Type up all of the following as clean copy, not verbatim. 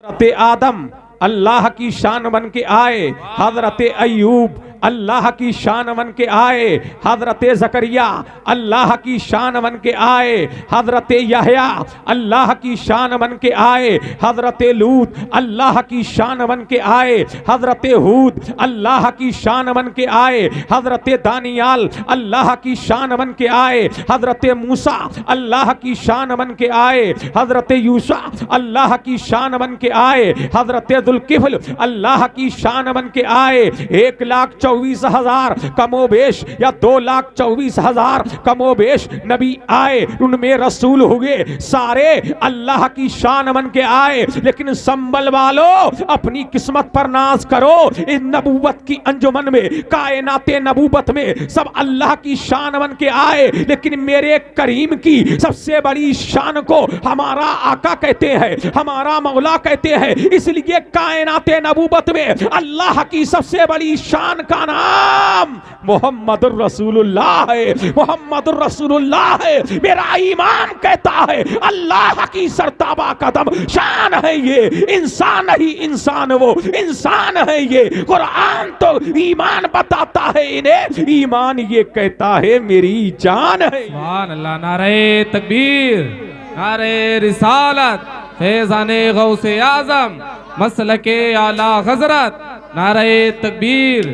हज़रत आदम अल्लाह की शान बन के आए, हज़रत अय्यूब अल्लाह की शान बन के आए, हज़रत ज़करिया अल्लाह की शान बन के आए, हज़रत यहया अल्लाह की शान बन के आए, हज़रत लूत अल्लाह की शान बन के आए, हज़रत हूद अल्लाह की शान बन के आए, हज़रत दानियाल अल्लाह की शान बन के आए, हज़रत मूसा अल्लाह की शान बन के आए, हज़रत यूशा अल्लाह की शान बन के आए, हज़रत जुल्किफ्ल अल्लाह की शान बन के आए। 1,24,000 कमोबेश या 2,24,000 कमोबेश नबी आए, उनमें रसूल हुए, सारे अल्लाह की शान बन के आए। लेकिन संभल वालों, अपनी किस्मत पर नाज करो। इस नबूवत की अंजुमन में, कायनाते नबूवत में सब अल्लाह की शान बन के आए, लेकिन मेरे करीम की सबसे बड़ी शान को हमारा आका कहते हैं, हमारा मौला कहते हैं। इसलिए कायनाते नबूवत में अल्लाह की सबसे बड़ी शान का नाम मोहम्मदुर रसूलुल्लाह है, मोहम्मदुर रसूलुल्लाह है। मेरा ईमान कहता है अल्लाह की सरताबा कदम शान है ये। इंसान नहीं, इंसान वो इंसान है ये। कुरान तो ईमान बताता है इन्हें, ईमान ये कहता है मेरी जान है। सुभान अल्लाह। नारे तकबीर, नारे रिसालत, फैज़ाने गौसे आज़म, मसलके आला हज़रत, नारे तकबीर,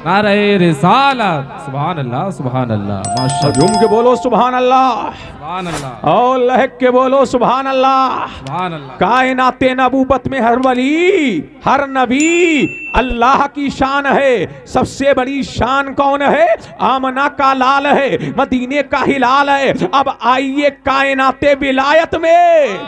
नारे रिसालत। सुभान अल्लाह, सुभान अल्लाह, माशाअल्लाह। झूम के बोलो सुभान अल्लाह, सुभान अल्लाह, और लहक के बोलो सुभान अल्लाह। सुभान अल्लाह। कायनाते नबूवत में हर वली, हर नबी अल्लाह की शान है। सबसे बड़ी शान कौन है? आमना का लाल है, मदीने का हिलाल है। अब आइए कायनाते विलायत में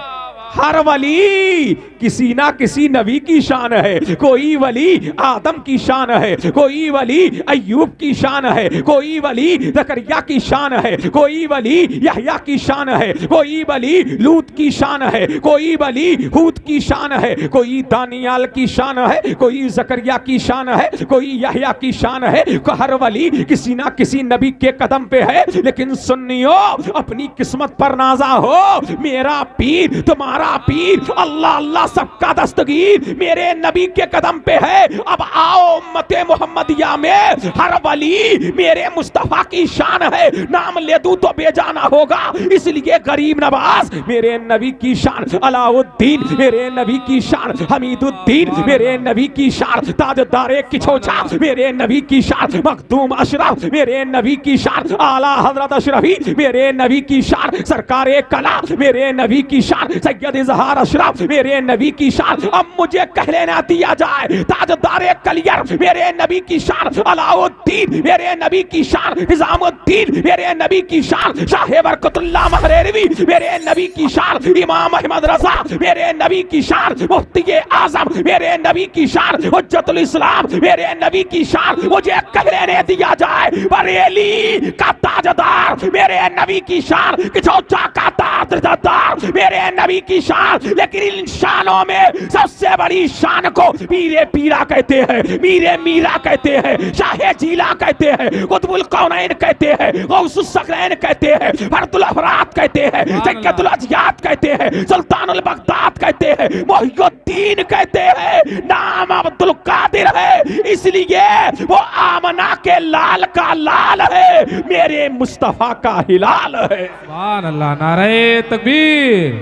हर वली किसी ना किसी नबी की शान है। कोई वली आदम की शान है, कोई वली अय्यूब की शान है, कोई वली ज़करिया की शान है, कोई वली यहया की शान है, कोई वली लूत की शान है, कोई वली हूद की शान है, कोई दानियाल की शान है, कोई ज़करिया की शान है, कोई यहया की शान है। हर वली किसी ना किसी नबी के कदम पे है। लेकिन सुन्नियो, अपनी किस्मत पर नाजा हो। मेरा पीर, तुम्हारा पीर, अल्लाह अल्लाह सबका दस्तगीर मेरे नबी के कदम पे है। अब आओ उम्मते मोहम्मदिया में हर वली मेरे मुस्तफा की शान है। नाम ले दूं तो बेजाना होगा, इसलिए गरीब नवाज मेरे नबी की शान, अलाउद्दीन मेरे नबी की शान, हमीदुद्दीन मेरे नबी की शान, ताजदारे किछोछा मेरे नबी की शान, मखदूम अशरफ मेरे नबी की शान, आला हजरत अशरफी मेरे नबी की शान, सरकारे कला मेरे नबी की शान, सैयद इजहार अशरफ मेरे नबी की शान। अब मुझे कह लेना दिया जाए, ताजदारे कलियर मेरे नबी की शान, अलाउद्दीन मेरे नबी की शान, निजामुद्दीन मेरे नबी की शान, शाह बरकतुल्लाह महरेरवी मेरे नबी की शान, इमाम अहमद रजा मेरे नबी की शान, मुफ्ती आजम मेरे नबी की शान, हुज्जतुल इस्लाम मेरे नबी की शान। मुझे कह लेने दिया जाए, बरेली का ताजदार मेरे नबी की शान, किछोचा का ताजदार मेरे नबी की शान। लेकिन इन शानों में सबसे बड़ी शान को मीरे पीरा कहते हैं, मीरे मीरा कहते हैं, शाहे जीला कहते हैं, कुतुबुल कौनैन कहते हैं, गौसुस सकलैन कहते हैं, फर्दुल अफराद कहते हैं, सैयदुल अज़ियात कहते हैं, सुल्तानुल बगदाद कहते हैं, मुहियुद्दीन कहते हैं। नाम अब्दुल कादिर है, इसलिए वो आमना के लाल का लाल है, मेरे मुस्तफा का हिलाल है। सुभान अल्लाह। नारे तकबीर,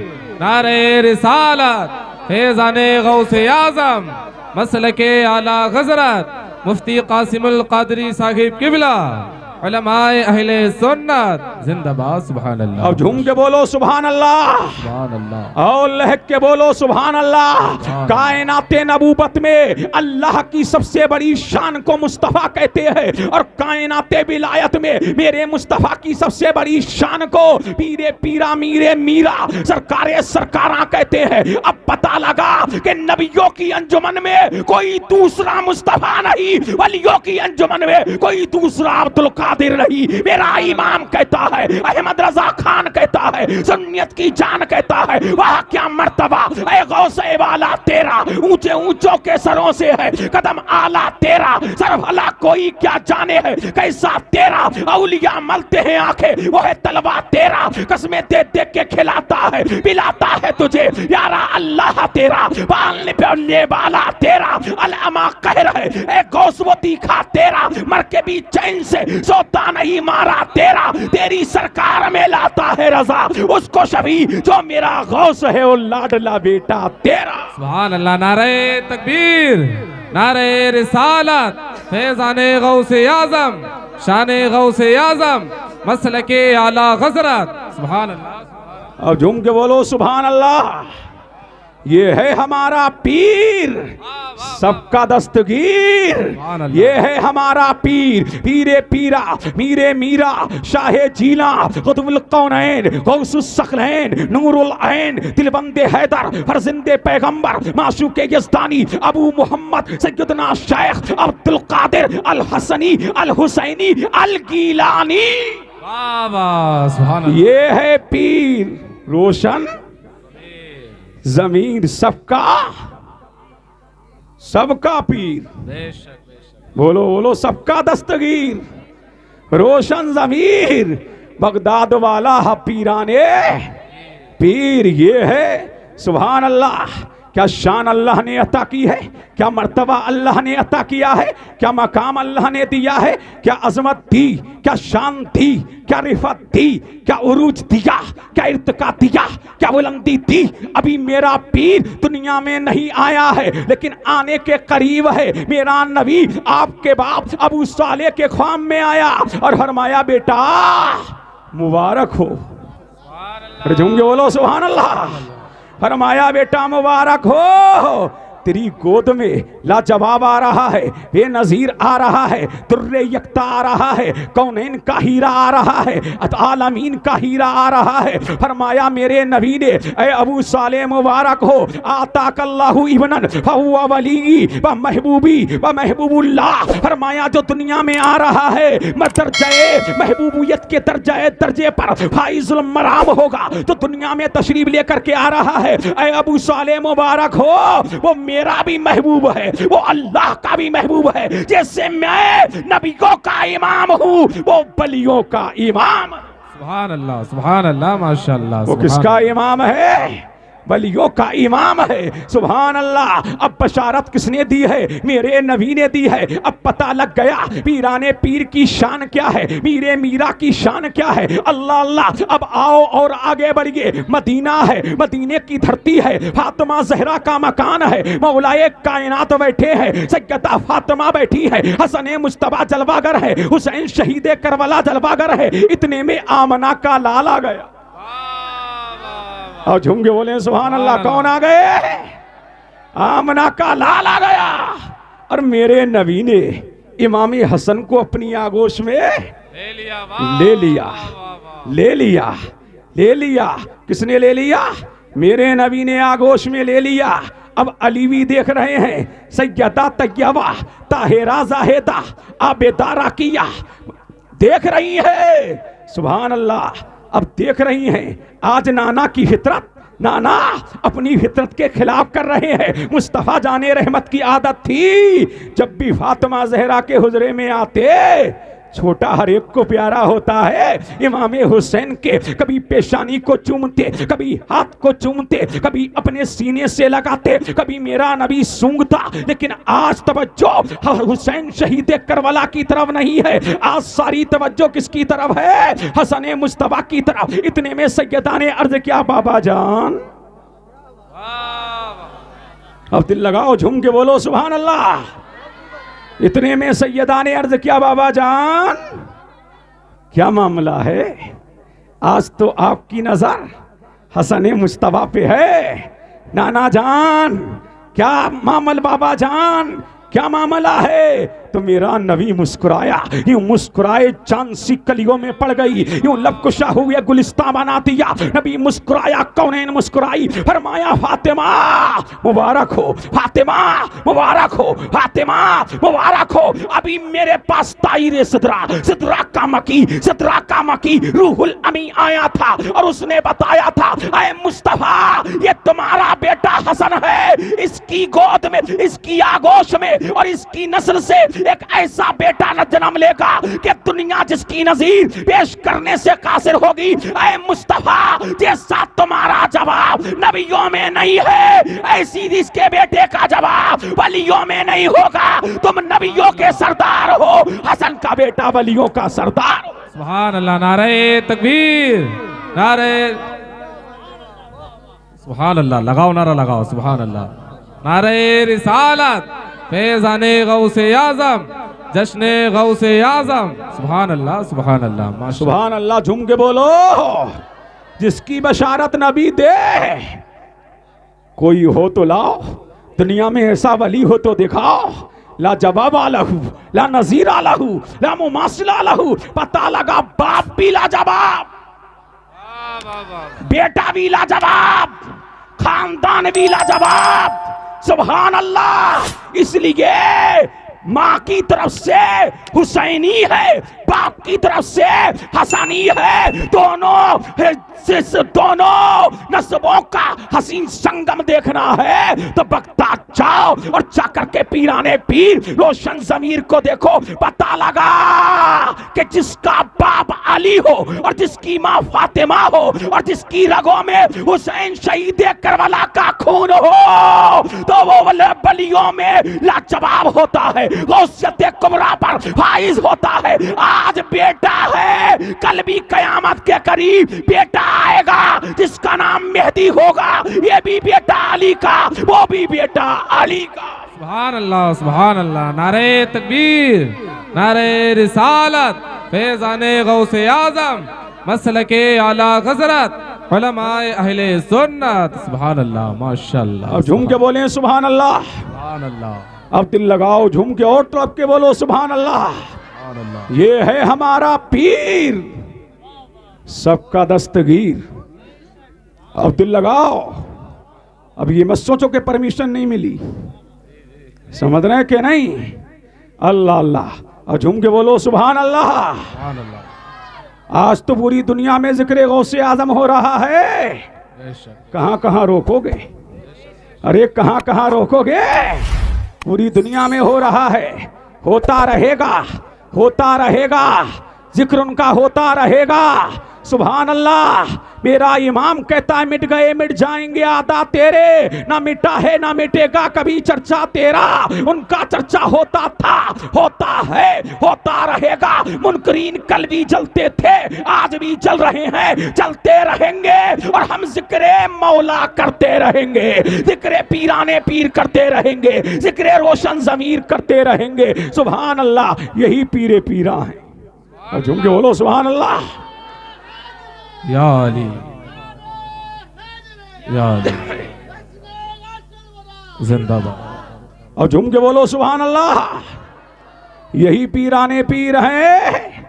नारे रिसालत, फैज़ाने गौसे आज़म, मसलके आला हज़रत, मुफ्ती कासिमुल कादरी साहिब किबला, उलमाए अहले सुन्नत जिंदाबाद। सुभान अल्लाह। अब झूम के बोलो सुभान अल्लाह, सुभान अल्लाह, और लहक के बोलो सुभान अल्लाह। कायनाते नबूवत में अल्लाह की सबसे बड़ी शान को मुस्तफा कहते हैं, और कायनाते विलायत में मेरे मुस्तफा की सबसे बड़ी शान को पीरे पीरा मीरे मीरा सरकारे सरकारा कहते हैं। अब पता लगा कि नबियों की अंजुमन में कोई दूसरा मुस्तफा नहीं, वलियों की अंजुमन में कोई दूसरा अब्दुल कादिर कादिर नहीं। मेरा इमाम कहता है, अहमद रजा खान कहता है, सुन्नियत की जान कहता है, वह क्या मर्तबा ऐ गौसे वाला तेरा, ऊंचे ऊंचों के सरों से है कदम आला तेरा, सर भला कोई क्या जाने है कैसा तेरा, औलिया मलते हैं आंखें वो है तलवा तेरा, कसमें दे दे के खिलाता है पिलाता है तुझे यारा अल्लाह तेरा, पालने पलने वाला तेरा, अलमा कह रहे ए गौस वो तीखा तेरा, मर के भी चैन से सोता नहीं मारा तेरा, तेरी सरकार में लाता है रजा उसको शबी जो मेरा गौस है वो लाडला बेटा तेरा। सुभान अल्लाह। नारे तकबीर, नारे रिसालत, फैज़ाने गौसे आज़म, शाने गौसे आज़म, मसलके आला गज़रत। सुभान अल्लाह। अब झूम के बोलो सुभान अल्लाह। ये है हमारा पीर सबका दस्तगीर, ये है हमारा पीर, पीरे पीरा मीरे मीरा शाहे जीला कुतुबुल कौनैन गौसुस सकलैन नूरुल ऐन दिलबंदे हैदर फरजिंदे पैगंबर माशूके यज़दानी अबू मोहम्मद सैयदना शेख अब्दुल कादिर अल हसनी अल हुसैनी अल गीलानी। सुभान अल्लाह। ये है पीर रोशन जमीन सबका सबका पीर, बोलो बोलो सबका दस्तगीर रोशन जमीर बगदाद वाला पीराने पीर। ये है सुभान अल्लाह। क्या शान अल्लाह ने अता की है, क्या मर्तबा अल्लाह ने अता किया है, क्या मकाम अल्लाह ने दिया है, क्या अजमत दी, क्या शान दी, क्या रिफत दी, क्या उरूज दिया, क्या इर्तिका दिया, क्या बुलंदी दी। अभी मेरा पीर दुनिया में नहीं आया है लेकिन आने के करीब है। मेरा नबी आपके बाप अबू साले के ख्वाब में आया और फरमाया बेटा मुबारक हो। झूम के बोलो सुभान अल्लाह। फरमाया बेटा मुबारक हो, तेरी गोद में लाजवाब आ रहा है, बेनजीर आ रहा है, दुर्रे यक्ता आ रहा है, कौनैन का हीरा आ रहा है, आलमीन का हीरा आ रहा है। फरमाया मेरे नबी ने ऐ अबू साले मुबारक हो, आताकल्लाहु इब्नन फहुवा वली व महबूबी व महबूबुल्लाह। फरमाया जो दुनिया में आ रहा है दर्जे महबूबियत के दर्जे पर फाइजुल मराम होगा, तो दुनिया में तशरीफ लेकर के आ रहा है। ऐ अबू साले मुबारक हो, वो मेरा भी महबूब है, वो अल्लाह का भी महबूब है। जैसे मैं नबियों का इमाम हूँ वो बलियों का इमाम। सुभान अल्लाह, सुभान अल्लाह, माशाअल्लाह। वो किसका इमाम है? बलियों का इमाम है। सुभान अल्लाह। अब बशारत किसने दी है? मेरे नबी ने दी है। अब पता लग गया पीराने पीर की शान क्या है, मीरे मीरा की शान क्या है। अल्लाह अल्लाह। अब आओ और आगे बढ़िए। मदीना है, मदीने की धरती है, फातिमा जहरा का मकान है, मौलाए कायनात बैठे हैं, सैयदा फातिमा बैठी है, हसन मुज्तबा जलवागर है, हुसैन शहीद करबला जलवागर है। इतने में आमना का लाल आ गया और झूम के बोले सुभान अल्लाह। कौन आ गए? आमना का लाल आ गया। और मेरे नबी ने इमामी हसन को अपनी आगोश में ले लिया। किसने ले लिया? मेरे नबी ने आगोश में ले लिया। अब अली भी देख रहे हैं, सैयदा तैयबा ताहिरा जाहिदा आबेदा राकिया देख रही है। सुभान अल्लाह। अब देख रही हैं आज नाना की फितरत, नाना अपनी फितरत के खिलाफ कर रहे हैं। मुस्तफ़ा जाने रहमत की आदत थी जब भी फातिमा जहरा के हुजरे में आते, छोटा हर एक को प्यारा होता है। इमाम हुसैन के कभी पेशानी को चूमते, कभी हाथ को चूमते, कभी अपने सीने से लगाते, कभी मेरा नबी सूंघता। लेकिन आज तवज्जो हुसैन शहीद करबला की तरफ नहीं है, आज सारी तवज्जो किसकी तरफ है? हसन मुज्तबा की तरफ। इतने में सैयदा ने अर्ज किया बाबा जान। अब दिल लगाओ, झूम के बोलो सुभान अल्लाह। इतने में सैयदा ने अर्ज किया बाबा जान क्या मामला है? आज तो आपकी नजर हसन मुज्तबा पे है। नाना जान क्या मामला? बाबा जान क्या मामला है? तो मेरा नबी मुस्कुराया, यूं मुस्कुराए चांद सी कलियों में पड़ गई, यूं लबकुशा हुए गुलिस्तां बना दिया। नबी मुस्कुराया, कौनैन मुस्कुराई, फरमाया फातिमा मुबारक हो, फातिमा मुबारक हो, फातिमा मुबारक हो। अभी मेरे पास ताईरे सिदरा का मकी रूहुल अमी आया था और उसने बताया था, ऐ मुस्तफा ये तुम्हारा बेटा हसन है, इसकी गोद में, इसकी आगोश में और इसकी नस्ल से एक ऐसा बेटा न जन्म लेगा कि दुनिया जिसकी नजीर पेश करने से कासिर होगी। ऐ मुस्तफा जैसा तुम्हारा जवाब नबियों में नहीं है, ऐसी इसके बेटे का जवाब वलियों में नहीं होगा। तुम नबियों के सरदार हो, हसन का बेटा वलियों का सरदार हो। सुभान अल्लाह, नारे तकबीर, नारे सुभान अल्लाह, लगाओ नारा लगाओ, सुभान अल्लाह, नारे रिसालत, फैज़ाने गौसे आज़म, जश्ने गौसे आज़म, सुभान अल्लाह, सुभान अल्लाह, माशाअल्लाह, सुभान अल्लाह। झूम के बोलो, जिसकी बशारत नबी दे, कोई हो तो लाओ, दुनिया में ऐसा वली हो तो दिखाओ। ला जवाब आलहू, ला नजीर आलहू, ला मुमासिल आलहू। पता लगा बाप भी लाजवाब, बेटा भी लाजवाब, खानदान भी लाजवाब। सुभान अल्लाह। इसलिए माँ की तरफ से हुसैनी है, बाप की तरफ से हसनी है। दोनों नस्बों का हसीन संगम देखना है तो बगदाद जाओ और जाकर के पीराने पीर रोशन जमीर को देखो। पता लगा कि जिसका बाप अली हो और जिसकी माँ फातिमा हो और जिसकी रगों में हुसैन शहीद करबला का खून हो तो वो बलियों में लाजवाब होता है, गौसियत कुबरा पर फाइज होता है। आज बेटा है, कल भी कयामत के करीब बेटा आएगा जिसका नाम मेहदी होगा। ये भी बेटा अली का, वो भी बेटा अली का। सुभान अल्लाह, सुभान अल्लाह, नारे तकबीर, नारे रिसालत, फैज़ाने गौसे आज़म, मसलके आला हज़रत, उलमाए अहले सुन्नत। सुभान अल्लाह, माशाअल्लाह। अब झूम के बोले सुभान अल्लाह, सुभान अल्लाह। अब दिल लगाओ, झूम के और तरफ के बोलो सुभान अल्लाह। ये है हमारा पीर, सबका दस्तगीर। अब दिल लगाओ। अब ये मत सोचो कि परमिशन नहीं मिली, समझ रहे कि नहीं? अल्लाह अल्लाह। और झूम के बोलो सुभान अल्लाह। सुभान अल्लाह। आज तो पूरी दुनिया में जिक्र गौसे आजम हो रहा है। कहां कहां रोकोगे? अरे कहां कहां रोकोगे? पूरी दुनिया में हो रहा है, होता रहेगा, होता रहेगा, जिक्र उनका होता रहेगा। सुभान अल्लाह। मेरा इमाम कहता है मिट गए मिट जाएंगे आदा तेरे, ना मिटा है ना मिटेगा कभी चर्चा तेरा। उनका चर्चा होता था, होता है, होता रहेगा। मुनकरीन कल भी जलते थे, आज भी जल रहे हैं, चलते रहेंगे। और हम जिक्र मौला करते रहेंगे, जिक्र पीराने पीर करते रहेंगे, जिक्र रोशन जमीर करते रहेंगे। सुभान अल्लाह। यही पीरे पीरा हैं। और झूम के बोलो सुभान अल्लाह। या अली, या अली, जिंदाबाद। और झूम के बोलो सुभान अल्लाह। यही पीराने पीर हैं,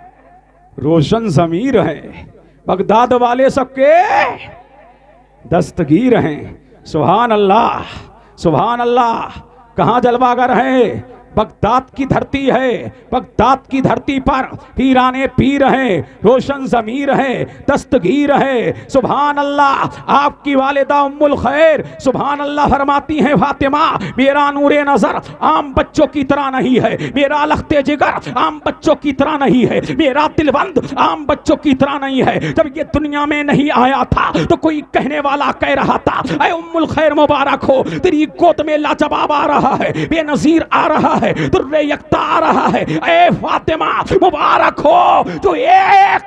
रोशन जमीर हैं, बगदाद वाले सबके दस्तगीर हैं। सुभान अल्लाह, सुभान अल्लाह। कहां जलवागर हैं? बगदाद की धरती है, बगदाद की धरती पर पीराने पीर हैं, रोशन जमीर है, दस्तगीर है। सुभान अल्लाह। आपकी वालिदा उम्मुल खैर सुभान अल्लाह फरमाती हैं, फातिमा मेरा नूरे नजर आम बच्चों की तरह नहीं है, मेरा लख्ते जिगर आम बच्चों की तरह नहीं है, मेरा दिलबंद आम बच्चों की तरह नहीं है। जब ये दुनिया में नहीं आया था तो कोई कहने वाला कह रहा था, ऐ उम्मुल खैर मुबारक हो, तेरी गोद में लाजवाब आ रहा है, बेनजीर आ रहा है, दुर्रे यक्ता आ रहा है। ए फातिमा मुबारक हो, जो एक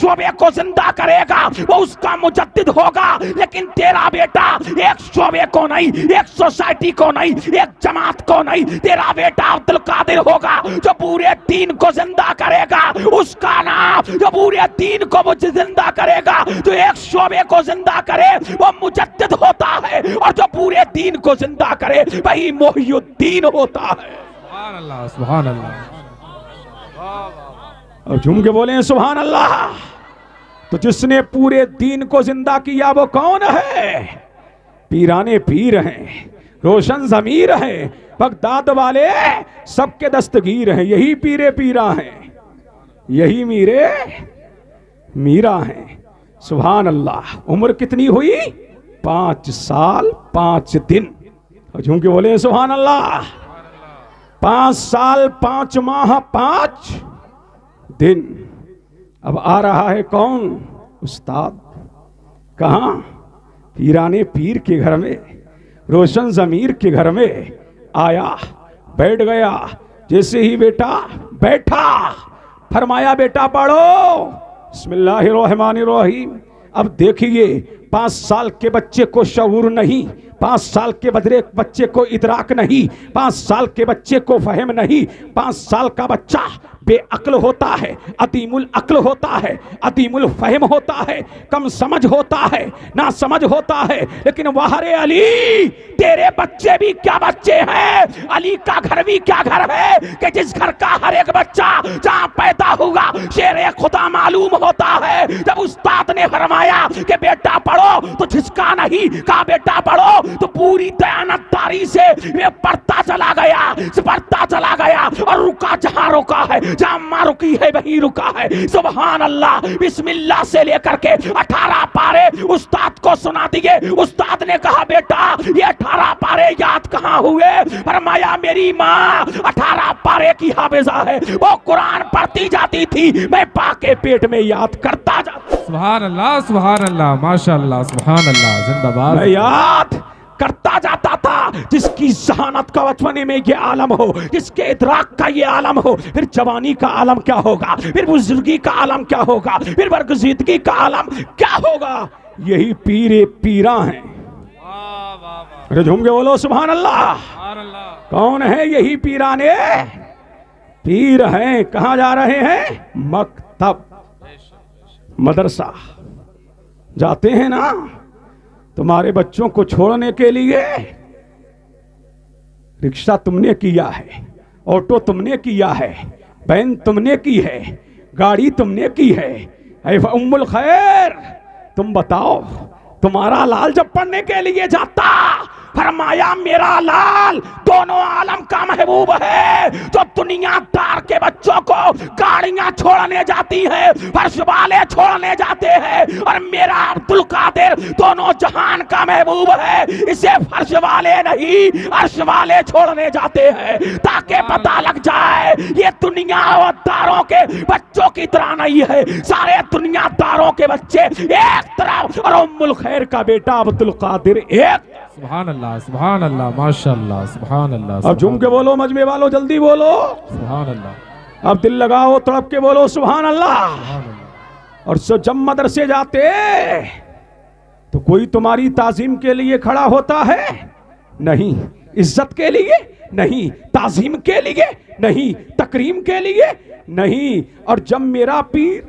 शोबे को जिंदा करेगा वो उसका मुजद्दिद होगा। लेकिन तेरा बेटा एक शोबे को नहीं, एक सोसाइटी को नहीं, एक जमात को नहीं, तेरा बेटा अब्दुल कादिर होगा जो पूरे दीन को जिंदा करेगा। उसका नाम जो पूरे दीन को वो जिंदा करेगा, जो एक शोबे को जिंदा करे वो मुजद्दिद होता है, और जो पूरे दीन को जिंदा करे वही मोहिउद्दीन होता है। सुभान अल्लाह, सुभान अल्लाह। और झूम के बोले सुभान अल्लाह। तो जिसने पूरे दीन को जिंदा किया वो कौन है? पीराने पीर हैं, रोशन ज़मीर हैं, बगदाद वाले सबके दस्तगीर हैं। यही पीरे पीरा हैं, यही मीरे मीरा हैं। सुभान अल्लाह। उम्र कितनी हुई? 5 साल 5 दिन। और झूम के बोले सुभान अल्लाह। 5 साल 5 माह 5 दिन। अब आ रहा है कौन? उस्ताद। कहाँ? पीराने पीर के घर में, रोशन ज़मीर के घर में आया, बैठ गया। जैसे ही बेटा बैठा, फरमाया बेटा पढ़ो बिस्मिल्लाहिर्रहमानिर्रहीम। अब देखिए, 5 साल के बच्चे को शऊर नहीं, 5 साल के बच्चे को इदराक नहीं, 5 साल के बच्चे को फहम नहीं। 5 साल का बच्चा बेअक्ल होता है, अदीमुल अक्ल होता है, अदीमुल फहम होता है, कम समझ होता है, ना समझ होता है। लेकिन वाहरे अली, तेरे बच्चे भी क्या बच्चे हैं, अली का घर भी क्या घर है कि जिस घर का हर एक बच्चा जहां पैदा होगा शेरे खुदा मालूम होता है। जब उस्ताद ने फरमाया कि बेटा पढ़ो तो झिझका नहीं, कहा बेटा पढ़ो तो पूरी दयानतदारी से वे पढ़ता चला गया और रुका जहां रुका है, जहां मां रुकी है वहीं रुका है। सुभान अल्लाह। बिस्मिल्लाह से लेकर के 18 पारे उस्ताद को सुना दिए। उस्ताद ने कहा बेटा ये 18 पारे याद कहां हुए? फरमाया मेरी माँ 18 पारे की हाफिजा है, वो कुरान पढ़ती जाती थी, मैं पाके पेट में याद करता जाता। सुभान अल्लाह, सुभान अल्लाह, माशाअल्लाह, सुभान अल्लाह, जिंदाबाद। मैं याद करता जाता था। जिसकी जहानत का बचपने में ये आलम हो, जिसके इदराक का ये आलम हो, फिर जवानी का आलम क्या होगा, फिर बुजुर्गी का आलम क्या होगा, फिर बरगजीदगी का आलम क्या होगा। यही पीरे पीरा हैं। अरे झूम के बोलो सुभान अल्लाह। कौन है यही पीराने पीर हैं? कहां जा रहे हैं? मकतब, मदरसा जाते हैं ना। तुम्हारे बच्चों को छोड़ने के लिए रिक्शा तुमने किया है, ऑटो तुमने किया है, वैन तुमने की है, गाड़ी तुमने की है। ऐ उम्मुल खैर, तुम बताओ, तुम्हारा लाल जब पढ़ने के लिए जाता, फरमाया मेरा लाल दोनों आलम का महबूब है, जो दुनियादार के बच्चों को गाड़ियां छोड़ने जाती है, फर्श वाले छोड़ने जाते हैं, और मेरा अब्दुल कादिर दोनों जहान का महबूब है, इसे फर्श वाले नहीं अर्श वाले छोड़ने जाते हैं, ताकि पता लग जाए ये दुनियादारों के बच्चों की तरह नहीं है। सारे दुनियादारों के बच्चे एक तरफ और उम्मुल खैर का बेटा अब्दुल कादिर एक। सुभान अल्लाह, सुभान अल्लाह, माशाअल्लाह, सुभान अल्लाह। अब झूम के बोलो मजमे वालों, जल्दी बोलो सुभान अल्लाह। अब दिल लगाओ, तड़प के बोलो सुभान अल्लाह। और जब मदरसे जाते तो कोई तुम्हारी ताजीम के लिए खड़ा होता है? नहीं। इज्जत के लिए नहीं, ताजीम के लिए नहीं, तकरीम के लिए नहीं। और जब मेरा पीर,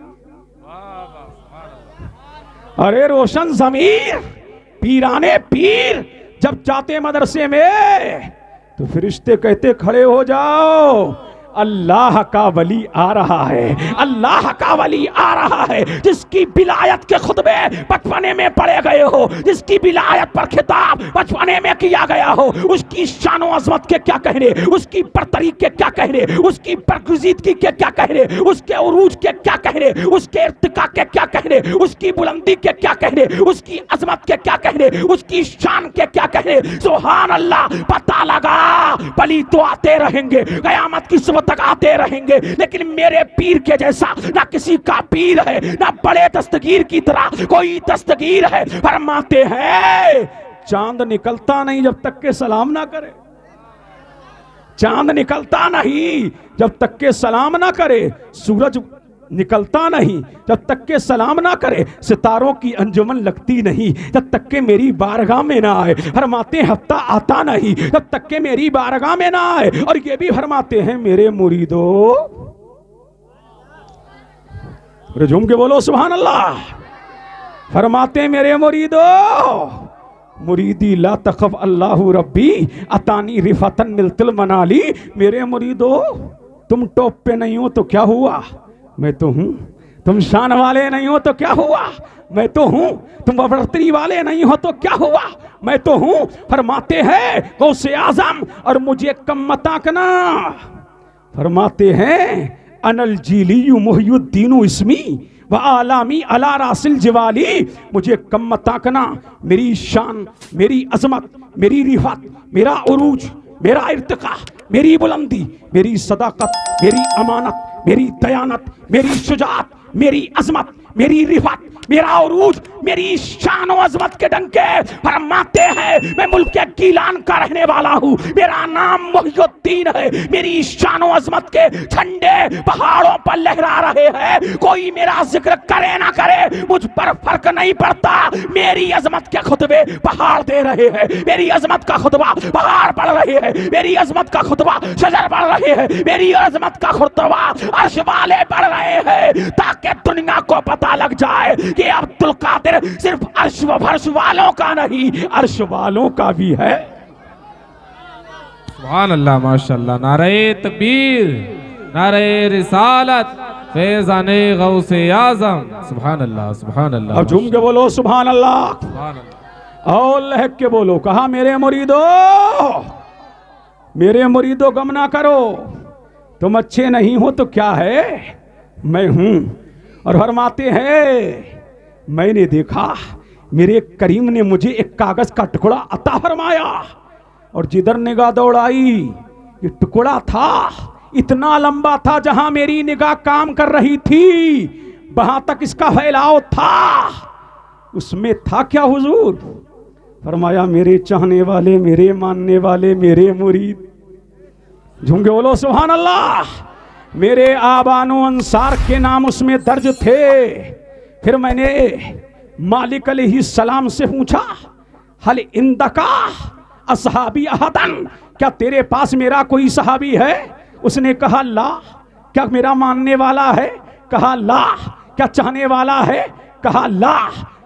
अरे रोशन ज़मीर, पीराने पीर जब जाते मदरसे में तो फरिश्ते कहते खड़े हो जाओ, अल्लाह का वली आ रहा है, अल्लाह का वली आ रहा है, जिसकी विलायत के खुतबे बचपने में पढ़े गए हो, जिसकी विलायत पर खिताब बचपने में किया गया हो, उसकी शान व अज़मत के क्या कहने, उसकी बरतरी के क्या कहने, उसकी बरगुज़ीदगी के क्या कहने, उसके उरूज के क्या कहने, उसके इर्तिका के क्या कहने, उसकी बुलंदी के क्या कहने, उसकी अज़मत के क्या कहने, उसकी शान के क्या कहने। सुभान अल्लाह। पता लगा वली तो आते रहेंगे, क़यामत की सुबह तक आते रहेंगे, लेकिन मेरे पीर के जैसा ना किसी का पीर है, ना बड़े दस्तगीर की तरह कोई दस्तगीर है। फरमाते हैं चांद निकलता नहीं जब तक के सलाम ना करे, चांद निकलता नहीं जब तक के सलाम ना करे, सूरज निकलता नहीं जब तक के सलाम ना करे, सितारों की अंजुमन लगती नहीं जब तक के मेरी बारगाह में ना आए। फरमाते हफ्ता आता नहीं जब तक के मेरी बारगाह में ना आए। और ये भी फरमाते हैं मेरे मुरीदो, झूम के बोलो सुभान अल्लाह। फरमाते मेरे मुरीदो, मुरीदी ला तखफ अल्लाहु रब्बी अतानी रिफतन मिलतिल मनाली। मेरे मुरीदो तुम टॉप पे नहीं हो तो क्या हुआ, मैं तो हूं। तुम शान वाले नहीं हो तो क्या हुआ, मैं तो हूं। तुम बढ़ोतरी वाले नहीं हो तो क्या हुआ, मैं तो हूं। फरमाते हैं गौसे आजम और मुझे कम मत आंकना। फरमाते हैं अनल जीलियु मुहयुद्दीन इस्मी व आलामी अला रासिल जवाली। मुझे कम मत आंकना। मेरी शान, मेरी अजमत, मेरी रिफत, मेरा उरूज, मेरा इर्तिका, मेरी बुलंदी, मेरी सदाकत, मेरी अमानत, मेरी दयानत, मेरी शुजात, मेरी अजमत, मेरी रिफत, मेरा उरूज, मेरी शान और अजमत के डंके फरमाते हैं मैं मुल्क के गीलान का रहने वाला हूँ। मेरा नाम मुहियुद्दीन है। मेरी शान और अजमत के झंडे पहाड़ों पर लहरा रहे हैं। कोई मेरा जिक्र करे ना करे मुझ पर फर्क नहीं पड़ता। मेरी अजमत के खुतबे पहाड़ दे रहे हैं। मेरी अजमत का खुतबा पहाड़ पढ़ रहे हैं। मेरी अजमत का खुतबा शजर पढ़ रहे हैं। मेरी अजमत का खुतबा अर्श वाले पढ़ रहे हैं, ताकि दुनिया को पता लग जाए कि अब्दुल कादिर सिर्फ अर्श व फर्श वालों का नहीं, अर्श वालों का भी है। सुभान अल्लाह, माशाअल्लाह। नारे तकबीर, नारे रिसालत, फैज़ाने गौसे आज़म। सुभान अल्लाह, सुभान अल्लाह। अब झूम के बोलो सुभान अल्लाह, सुभान अल्लाह। और लहक के बोलो। कहा मेरे मुरीदो, मेरे मुरीदो गम ना करो। तुम अच्छे नहीं हो तो क्या है, मैं हूं। और फरमाते हैं मैंने देखा मेरे करीम ने मुझे एक कागज का टुकड़ा अता फरमाया, और जिधर निगाह दौड़ाई ये टुकड़ा था इतना लंबा था, जहां मेरी निगाह काम कर रही थी वहां तक इसका फैलाव था। उसमें था क्या हुजूर? फरमाया मेरे चाहने वाले, मेरे मानने वाले, मेरे मुरीद। झूम के बोलो सुभान अल्लाह। मेरे आबानो अंसार के नाम उसमें दर्ज थे। फिर मैंने मालिक अलैहिस्सलाम से पूछा हल इंदका असहाबी अहदन, क्या तेरे पास मेरा कोई सहाबी है? उसने कहा ला। क्या मेरा मानने वाला है? कहा ला। क्या चाहने वाला है? कहा ला।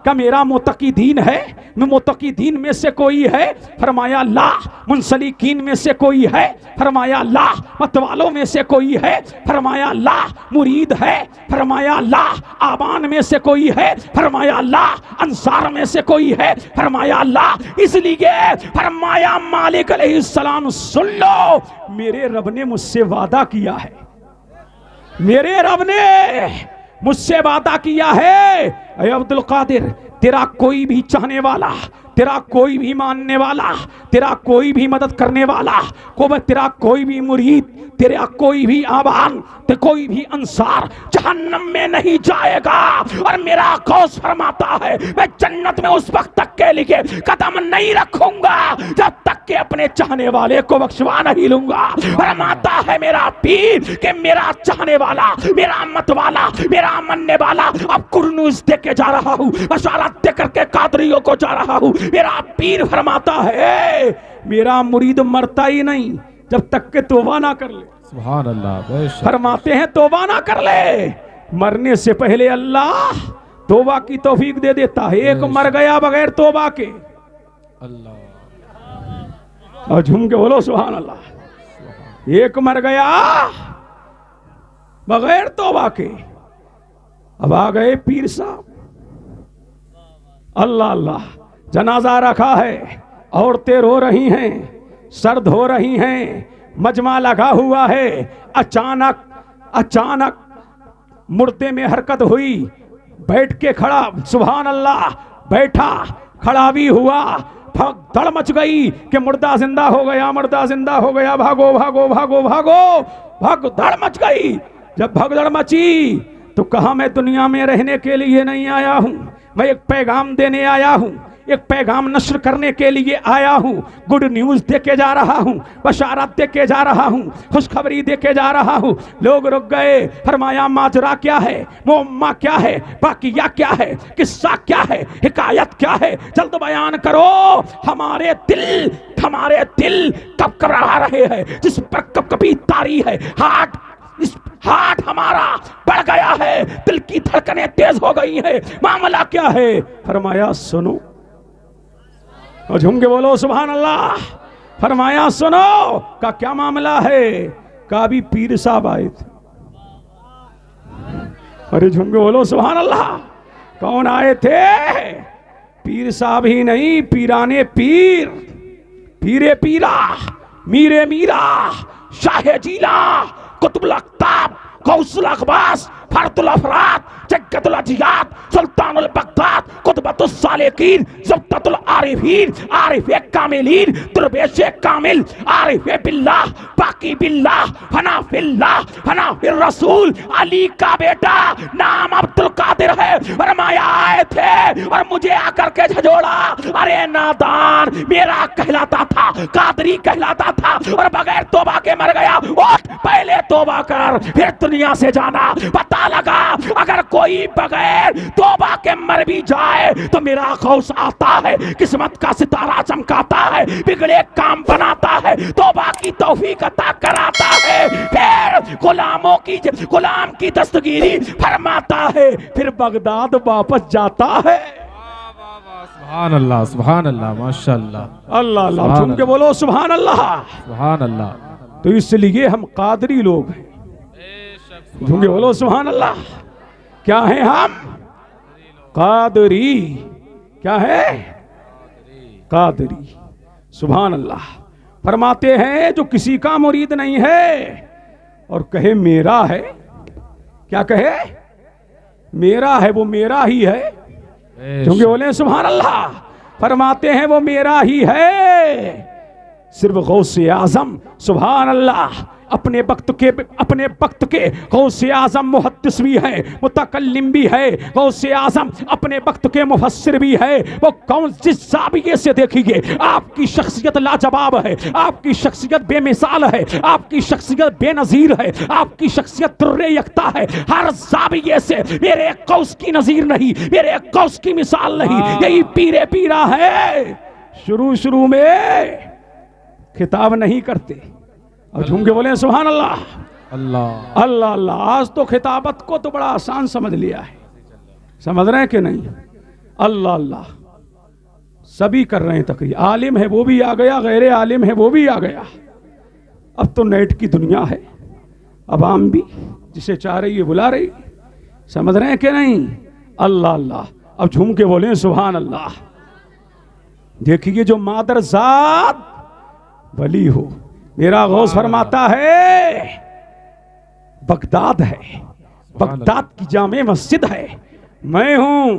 क्या मेरा मुतकीदीन है? मैं मुतकीदीन में से कोई है? फरमाया ला। मुंसलिकीन में से कोई है? फरमाया ला। मतवालों में से कोई है? फरमाया ला। मुरीद है? फरमाया ला। आबान में से कोई है? फरमाया ला। अंसार में से कोई है? फरमाया ला। इसलिए फरमाया मालिक अलैहिस्सलाम सुन लो, मेरे रब ने मुझसे वादा किया है, मेरे रब ने मुझसे वादा किया है, अरे अब्दुल कादिर तेरा कोई भी चाहने वाला, तेरा कोई भी मानने वाला, तेरा कोई भी मदद करने वाला, तेरा कोई भी मुरीद, तेरा कोई भी आबान, ते कोई भी अंसार जहन्नम में नहीं जाएगा। और मेरा गौस फरमाता है मैं जन्नत में उस वक्त तक के लिए कदम नहीं रखूंगा जब तक के अपने चाहने वाले को बख्शवा नहीं लूंगा। फरमाता है मेरा पीर कि मेरा चाहने वाला, मेरा मत वाला, मेरा मनने वाला अब कुरनूस दे के जा रहा हूँ, बशारत दे करके कादरियों को जा रहा हूँ। मेरा पीर फरमाता है मेरा मुरीद मरता ही नहीं जब तक के तौबा ना कर ले। सुभान अल्लाह। फरमाते हैं तौबा ना कर ले, मरने से पहले अल्लाह तौबा की तौफीक दे देता है। एक मर गया बगैर तौबा के, अल्लाह, और झूम के बोलो सुभान अल्लाह। एक मर गया बगैर तौबा के। अब आ गए पीर साहब, अल्लाह अल्लाह। जनाजा रखा है, औरतें रो रही हैं, सर धो रही हैं, मजमा लगा हुआ है। अचानक अचानक मुर्दे में हरकत हुई, बैठ के खड़ा, सुभान अल्लाह, बैठा, खड़ा भी हुआ, धड़ मच गई कि मुर्दा जिंदा हो गया, मुर्दा जिंदा हो गया, भागो भागो भागो भागो भाग, धड़ मच गई। जब भगदड़ मची तो कहा मैं दुनिया में रहने के लिए नहीं आया हूं, मैं एक पैगाम देने आया हूं, एक पैगाम नश्र करने के लिए आया हूं, गुड न्यूज दे के जा रहा हूं, बशारत दे के जा रहा हूं, खुशखबरी दे के जा रहा हूं। लोग रुक गए। फरमाया माजरा क्या है, मुअम्मा क्या है, बाकिया क्या है, किस्सा क्या है, हिकायत क्या है, जल्द बयान करो। हमारे दिल कब कबरा रहे हैं, जिस पर कब कभी तारी है, हार्ट हमारा बढ़ गया है, दिल की धड़कनें तेज हो गई है, मामला क्या है? फरमाया सुनो, और झूम के बोलो सुभान अल्लाह। फरमाया सुनो का क्या मामला है, का भी पीर साहब आए थे। अरे झूम के बोलो सुभान अल्लाह। कौन आए थे? पीर साहब ही नहीं, पीराने पीर, पीरे पीरा, मीरे मीरा, शाहे जीला, कुतुबुल अख्ताब, गौसुल अखबास, फर्दुल अफराद, जग्गतुल अजियात, सुल्तानुल बगदाद, कुतबतुल सालिकीन, ज़ब्ततुल आरिफीन, आरिफे कामिलीन, दुर्वेशे कामिल, आरिफे बिल्लाह, बाकी बिल्लाह, फना फिल्लाह, फना फिर रसूल, अली का बेटा नाम अब्दुल कादिर है। फरमाया आए थे और मुझे आकर के झंझोड़ा। अरे नादान, मेरा कहलाता था, कादरी कहलाता था और बगैर तौबा के मर गया। उठ, पहले तौबा कर फिर दुनिया से जाना। पता लगा अगर कोई बगैर तौबा के मर भी जाए तो मेरा गौस आता है, किस्मत का सितारा चमकाता है, बिगड़े काम बनाता है, तौबा की तौफीक अता कराता है, फिर गुलाम की दस्तगीरी फरमाता है, फिर बगदाद वापस जाता है। सुभान अल्लाह, सुभान अल्लाह, माशाअल्लाह, अल्लाह अल्लाह। सुन के बोलो सुभान अल्लाह, सुभान अल्लाह। तो इसलिए हम कादरी लोग हैं। झूठे बोलो सुभान अल्लाह। क्या है हम? कादरी। क्या है? कादरी। सुभान अल्लाह। फरमाते हैं जो किसी का मुरीद नहीं है और कहे मेरा है, क्या कहे? मेरा है, वो मेरा ही है। क्योंकि बोले सुभान अल्लाह। फरमाते हैं वो मेरा ही है। सिर्फ गौसे आजम सुभान अल्लाह अपने वक्त के गौसे आजम मुहद्दिस भी है, मुतकल्लिम भी है, गौसे आजम अपने वक्त के मुफस्सिर भी है। वो कौन जिस ज़ाविये से देखिए आपकी शख्सियत लाजवाब है, आपकी शख्सियत बेमिसाल है, आपकी शख्सियत बेनज़ीर है, आपकी शख्सियत तुर्रे यख्ता है। हर ज़ाविये से मेरे गौस की नज़ीर नहीं, मेरे गौस की मिसाल नहीं। यही पीरे पीरा है। शुरू में खिताब नहीं करते और झूम के बोले सुभान अल्लाह। अल्लाह अल्लाह अल्लाह। आज तो खिताबत को तो बड़ा आसान समझ लिया है, समझ रहे हैं कि नहीं? अल्लाह अल्लाह सभी कर रहे हैं तकरीर। आलिम है वो भी आ गया, गैर आलिम है वो भी आ गया। अब तो नेट की दुनिया है, अवाम भी जिसे चाह रही है बुला रही। समझ रहे हैं कि नहीं? अल्लाह अल्लाह। अब झूम के बोले सुभान अल्लाह। देखिए जो मादरजात वली हो, मेरा गौस फरमाता है बगदाद है, बगदाद की जामे मस्जिद है, मैं हूं।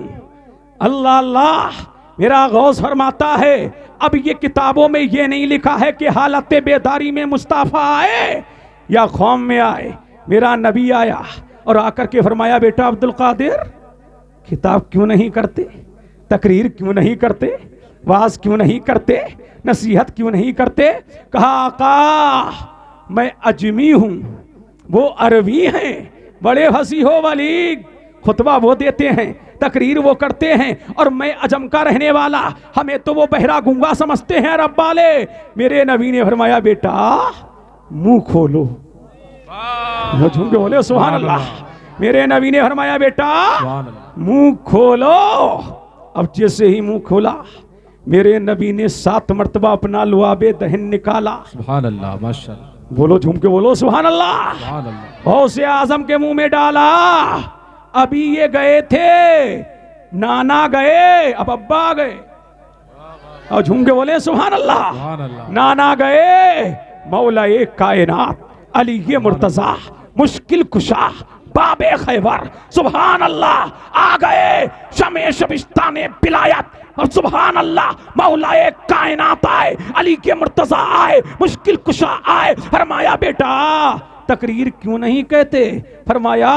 अल्लाह अल्लाह। मेरा गौस फरमाता है अब ये किताबों में ये नहीं लिखा है कि हालत बेदारी में मुस्ताफा आए या खौम में आए। मेरा नबी आया और आकर के फरमाया बेटा अब्दुल कादिर खिताब क्यों नहीं करते, तकरीर क्यों नहीं करते, वाज क्यों नहीं करते, नसीहत क्यों नहीं करते? कहा आका मैं अजमी हूं, वो अरबी हैं, बड़े फसीहो वाली, खुतबा वो देते हैं, तकरीर वो करते हैं और मैं अजम का रहने वाला, हमें तो वो बहरा गूंगा समझते हैं अरब वाले। मेरे नबी ने फरमाया बेटा मुंह खोलो। झूम के बोले सुभान अल्लाह। मेरे नबी ने फरमाया बेटा मुंह खोलो। अब जैसे ही मुंह खोला मेरे नबी ने 7 मर्तबा अपना लुआबे दहन निकाला। सुभान अल्लाह, माशाअल्लाह। बोलो झूम के बोलो सुभान अल्लाह। सुभान अल्लाह। गौसे आजम के मुंह में डाला। अभी ये गए थे, नाना गए, अब अब्बा आ गए। और झूम के बोले सुभान अल्लाह। सुभान अल्लाह। नाना गए, मौला एक कायनात अली ये मुर्तजा मुश्किल कुशा बाबे खैबर सुभान अल्लाह आ गए। शमे शबिस्ताने बिलायत और सुभान अल्लाह मौलाए कायनात आए, अली के मुर्तजा आए, मुश्किल कुशा आए। फरमाया बेटा तकरीर क्यों नहीं कहते? फरमाया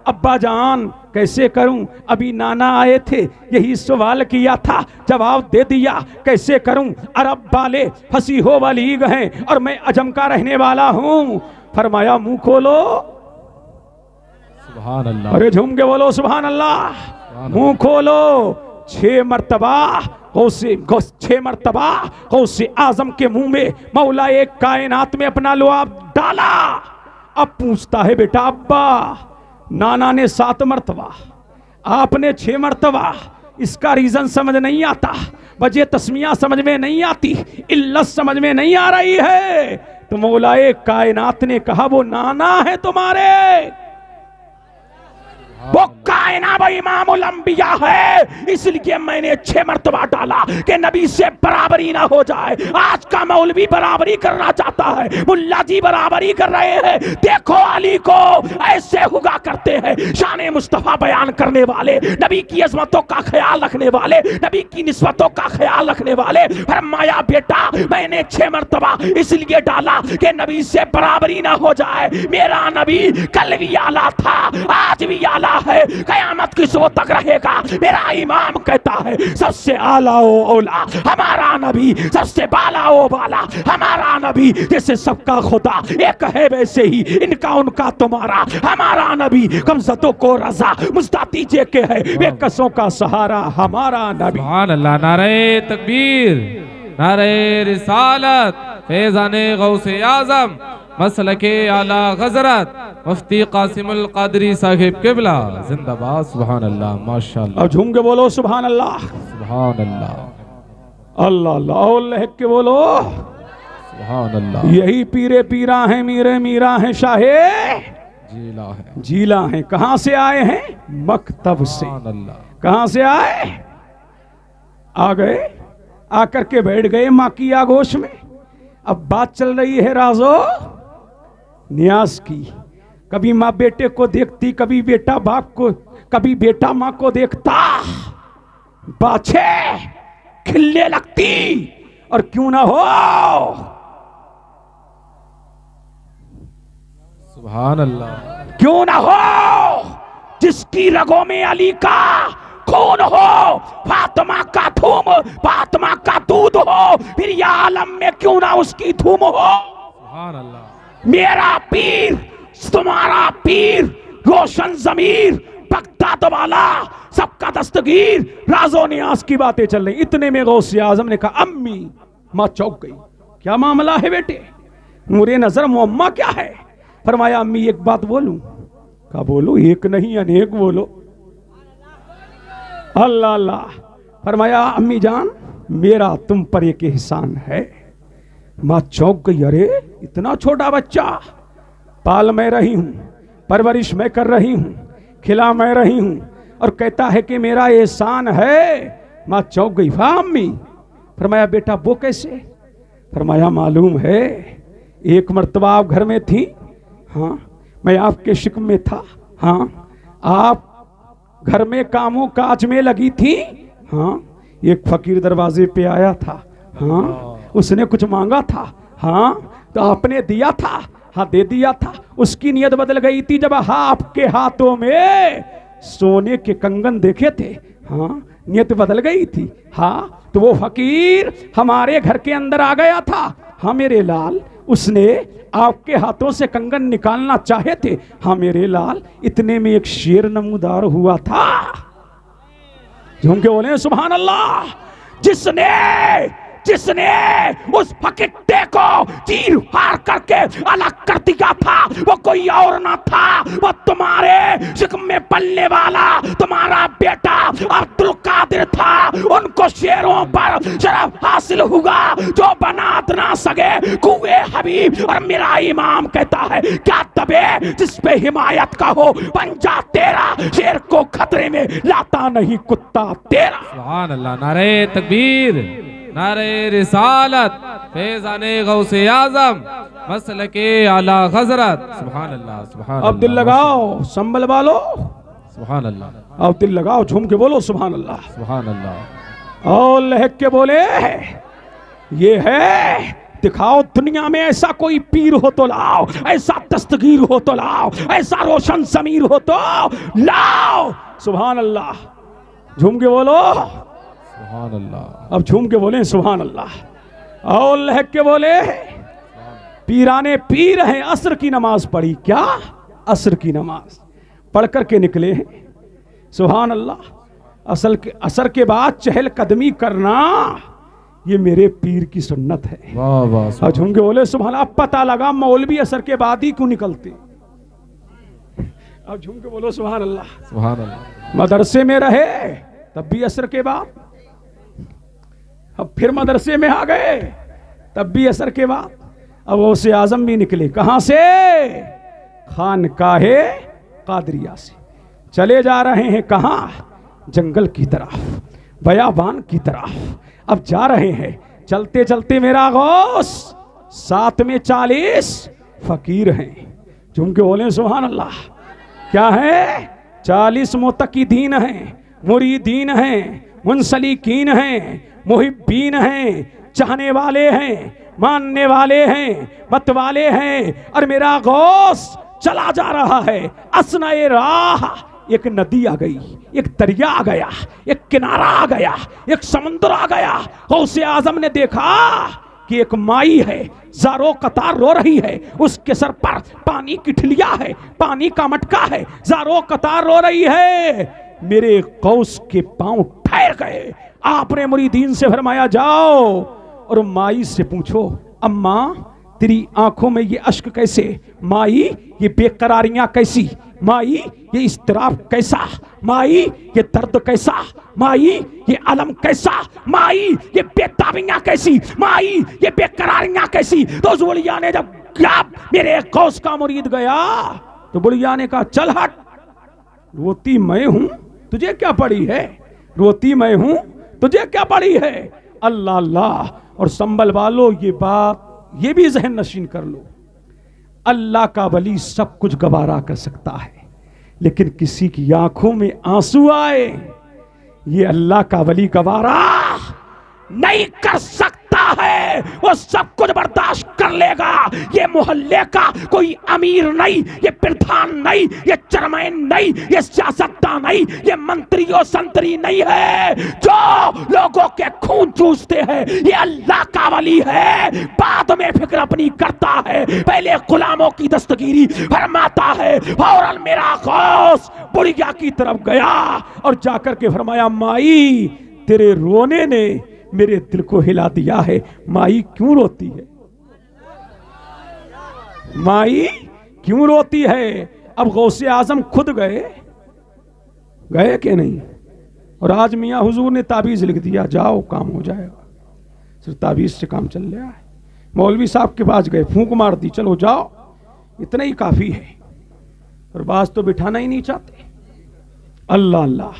अब्बा जान कैसे करूं, अभी नाना आए थे यही सवाल किया था, जवाब दे दिया, कैसे करूं? अरब वाले फसीहो वाली हैं और मैं अजम का रहने वाला हूं। फरमाया मुंह खोलो। सुभान अल्लाह। अरे झूम के बोलो सुभान अल्लाह। मुंह खोलो। 6 मर्तबा गौसे आजम के मुंह में मौला एक कायनात में अपना लुआब डाला। अब पूछता है बेटा अब्बा नाना ने 7 मर्तबा, आपने 6 मर्तबा, इसका रीजन समझ नहीं आता। वजह तस्मिया समझ में नहीं आती, इल्लत समझ में नहीं आ रही है, तो मौलाए कायनात ने कहा वो नाना है तुम्हारे, वो कायना वो इमामुल अंबिया है, इसलिए मैंने 6 मरतबा डाला कि नबी से बराबरी ना हो जाए। आज का मौलवी बराबरी करना चाहता है, मुल्ला जी बराबरी कर रहे हैं। देखो अली को ऐसे हुआ करते हैं, शान मुस्तफा बयान करने वाले, नबी की अजमतों का ख्याल रखने वाले, नबी की निस्बतों का ख्याल रखने वाले। फरमाया बेटा मैंने 6 मरतबा इसलिए डाला कि नबी से बराबरी ना हो जाए। मेरा नबी कल भी आला था, आज भी आला है, कयामत की सुबह तक रहेगा। मेरा इमाम कहता है सबसे आला ओ औला हमारा नबी, सबसे बाला ओ बाला हमारा नबी। जैसे सबका खुदा एक है वैसे ही इनका उनका तुम्हारा हमारा नबी। कमजतों को रजा मुस्ताती जे के है, वे कसों का सहारा हमारा नबी। सुभान अल्लाह। नारे तकबीर, नारे रिसालत, फैज़ाने गौसे आज़म, मसलके आला गजरत, मुफ्ती कासिमुल कादरी साहिब किबला जिंदाबाद। सुभान अल्लाह, माशाअल्लाह। अब झूम के बोलो सुभान अल्लाह, सुभान अल्लाह, अल्लाह अल्लाह लहक के बोलो सुभान अल्लाह। यही पीरे पीरा हैं, मीरे मीरा हैं, शाहे जीला है, जीला हैं। कहां से आए हैं? मकतब से। सुभान अल्लाह। कहां से आए? आ गए, आकर के बैठ गए मां की आगोश में। अब बात चल रही है राजो नियाज की। कभी माँ बेटे को देखती, कभी बेटा बाप को, कभी बेटा माँ को देखता, बाछे खिलने लगती। और क्यों ना हो, सुभान अल्लाह, क्यों ना हो, जिसकी रगों में अली का खून हो, फातिमा का थूम, फातिमा का दूध हो, फिर या आलम में क्यों ना उसकी धूम हो। सुभान अल्लाह। मेरा पीर तुम्हारा पीर, रोशन जमीर, बगदाद वाला, सबका दस्तगीर, राजो नियाज की बातें चल रही। इतने में गौसे आजम ने कहा अम्मी। मां चौंक गई, क्या मामला है बेटे? नूरे नजर मुअम्मा क्या है? फरमाया अम्मी एक बात बोलूं? कहा बोलो, एक नहीं अनेक बोलो। अल्लाह अल्लाह। फरमाया अम्मी जान मेरा तुम पर एक एहसान है। मां चौंक गई, अरे इतना छोटा बच्चा, पाल मैं रही हूं, परवरिश मैं कर रही हूं, खिला मैं रही हूं, और कहता है कि मेरा एहसान है। मां चौंक गई, वाह अम्मी। फरमाया बेटा वो कैसे? फरमाया मालूम है एक मर्तबा आप घर में थी, हाँ मैं आपके शिक्म में था, हाँ आप घर में कामों काज में लगी थी, हाँ एक फकीर दरवाजे पे आया था, हाँ उसने कुछ मांगा था, हाँ तो आपने दिया था, हाँ दे दिया था। उसकी नीयत बदल गई थी जब आपके हाथों में सोने के कंगन देखे थे, हाँ नीयत बदल गई थी। हाँ तो वो फकीर हमारे घर के अंदर आ गया था, हाँ मेरे लाल उसने आपके हाथों से कंगन निकालना चाहे थे, हाँ मेरे लाल। इतने में एक शेर नमूदार हुआ था। झूम के बोले सुभान अल्लाह। जिसने जिसने उस फकीटे को चीर फाड़ करके अलग कर दिया था वो कोई और ना था, वो तुम्हारे शिकम में पलने वाला तुम्हारा बेटा अब्दुल कादिर था। उनको शेरों पर शरफ हासिल हुआ जो बना ना सके कुए हबीब। और मेरा इमाम कहता है क्या तबे जिस पे हिमायत का हो बन जा तेरा, शेर को खतरे में लाता नहीं कुत्ता तेरा। सुभान अल्लाह। नारे तकबीर, नारे रिसालत, फैज़ाने गौसे आज़म, मसलके आला हज़रत। सुभान अल्लाह, सुभान अल्लाह। अब दिल लगाओ संभल वालो, सुभान अल्लाह। अब दिल लगाओ, झूम के बोलो सुभान अल्लाह, सुभान अल्लाह। और लहक के बोले ये है। दिखाओ दुनिया में ऐसा कोई पीर हो तो लाओ, ऐसा दस्तगीर हो तो लाओ, ऐसा रोशन जमीर हो तो लाओ। सुभान अल्लाह। झूम के बोलो सुभान अल्लाह। अब झूम के बोले सुभान अल्लाह। और लहक के बोले पीराने पीर हैं। असर की नमाज पढ़ी, क्या असर की नमाज पढ़ करके निकले हैं। सुभान अल्लाह। असर के बाद चहल कदमी करना ये मेरे पीर की सुन्नत है। वाह वाह। और झूम के बोले सुभान अल्लाह। पता लगा मौलवी असर के बाद ही क्यों निकलते। अब झूम के बोलो सुभान अल्लाह। सुभान अल्लाह। मदरसे में रहे तब भी असर के बाद, अब फिर मदरसे में आ गए, तब भी असर के बाद अब गौसे आजम भी निकले। कहां से? खानकाहे कादरिया से। चले जा रहे हैं कहां? जंगल की तरफ, बयाबान की तरफ। अब जा रहे हैं, चलते चलते मेरा गौस साथ में 40 फकीर हैं। झूम के बोले सुभान अल्लाह। क्या है? 40 मुतकीदीन हैं, मुरीदीन हैं, मुनसलिकीन हैं, मुहिब्बीन हैं, चाहने वाले हैं, मानने वाले हैं, मत वाले हैं। और मेरा गौस चला जा रहा है। असनाए राह एक नदी आ गई, एक दरिया आ गया, एक किनारा आ गया, एक समुद्र आ गया। गौसे आजम ने देखा कि एक माई है, ज़ारो कतार रो रही है, उसके सर पर पानी की ठिलिया है, पानी का मटका है, ज़ारो कतार रो रही है। मेरे गौस के पांव ठहर गए। आपने मुरीदीन से फरमाया जाओ और माई से पूछो, अम्मा तेरी आंखों में ये अश्क कैसे? माई ये बेकरारियां कैसी? माई ये इस्तराब कैसा? माई ये दर्द कैसा? माई ये अलम कैसा? माई ये बेताबियां कैसी? माई ये बेकरारियां कैसी? तो उस बुढ़िया ने जब मेरे गौस का मुरीद गया तो बुढ़िया ने कहा चल हट, रोती मैं हूं, तुझे क्या पड़ी है? रोती मैं हूं, तुझे क्या पड़ी है? अल्लाह अल्लाह। और संभल वालो ये बात ये भी जहन नशीन कर लो, अल्लाह का वली सब कुछ गवारा कर सकता है, लेकिन किसी की आंखों में आंसू आए ये अल्लाह का वली गवारा नहीं कर सकता है। वो सब कुछ बर्दाश्त कर लेगा। ये मोहल्ले का कोई अमीर नहीं, ये प्रधान नहीं, ये चेयरमैन नहीं, ये सियासतदान नहीं, ये मंत्री और संतरी नहीं है जो लोगों के खून चूसते हैं। ये अल्लाह का वली है। बाद में फिक्र अपनी करता है, पहले गुलामों की दस्तगीरी फरमाता है। फौरन मेरा गौस बुढ़िया की तरफ गया और जाकर के फरमाया, माई तेरे रोने ने मेरे दिल को हिला दिया है। माई क्यों रोती है? माई क्यों रोती है? अब गौसे आजम खुद गए कि नहीं? और आज मियां हुजूर ने ताबीज लिख दिया, जाओ काम हो जाएगा। सिर्फ ताबीज से काम चल रहा है। मौलवी साहब के पास गए, फूंक मार दी, चलो जाओ, इतना ही काफी है। और बाज तो बिठाना ही नहीं चाहते। अल्लाह अल्लाह।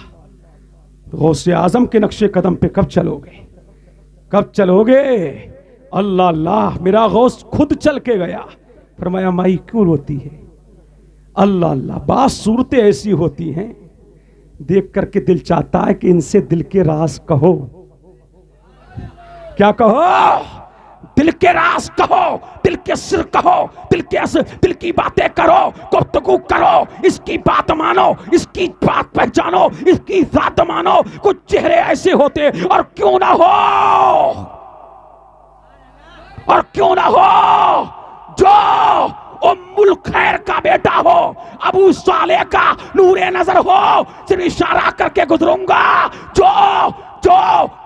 गौसे आजम के नक्शे कदम पे कब चलोगे? कब चलोगे? अल्लाह अल्लाह। मेरा गौस खुद चल के गया, फरमाया माई क्यों रोती है? अल्लाह अल्लाह। बात सूरतें ऐसी होती हैं देख करके दिल चाहता है कि इनसे दिल के राज कहो। क्या कहो? दिल के राज कहो, दिल के सिर कहो, दिल की बातें करो, गुफ्तगू करो, इसकी बात मानो, इसकी बात पहचानो, इसकी जात मानो। कुछ चेहरे ऐसे होते और क्यों ना हो, और क्यों ना हो जो उम्मुल खैर का बेटा हो, अबू साले का नूरे नजर हो। सिर्फ इशारा करके गुजरूंगा, जो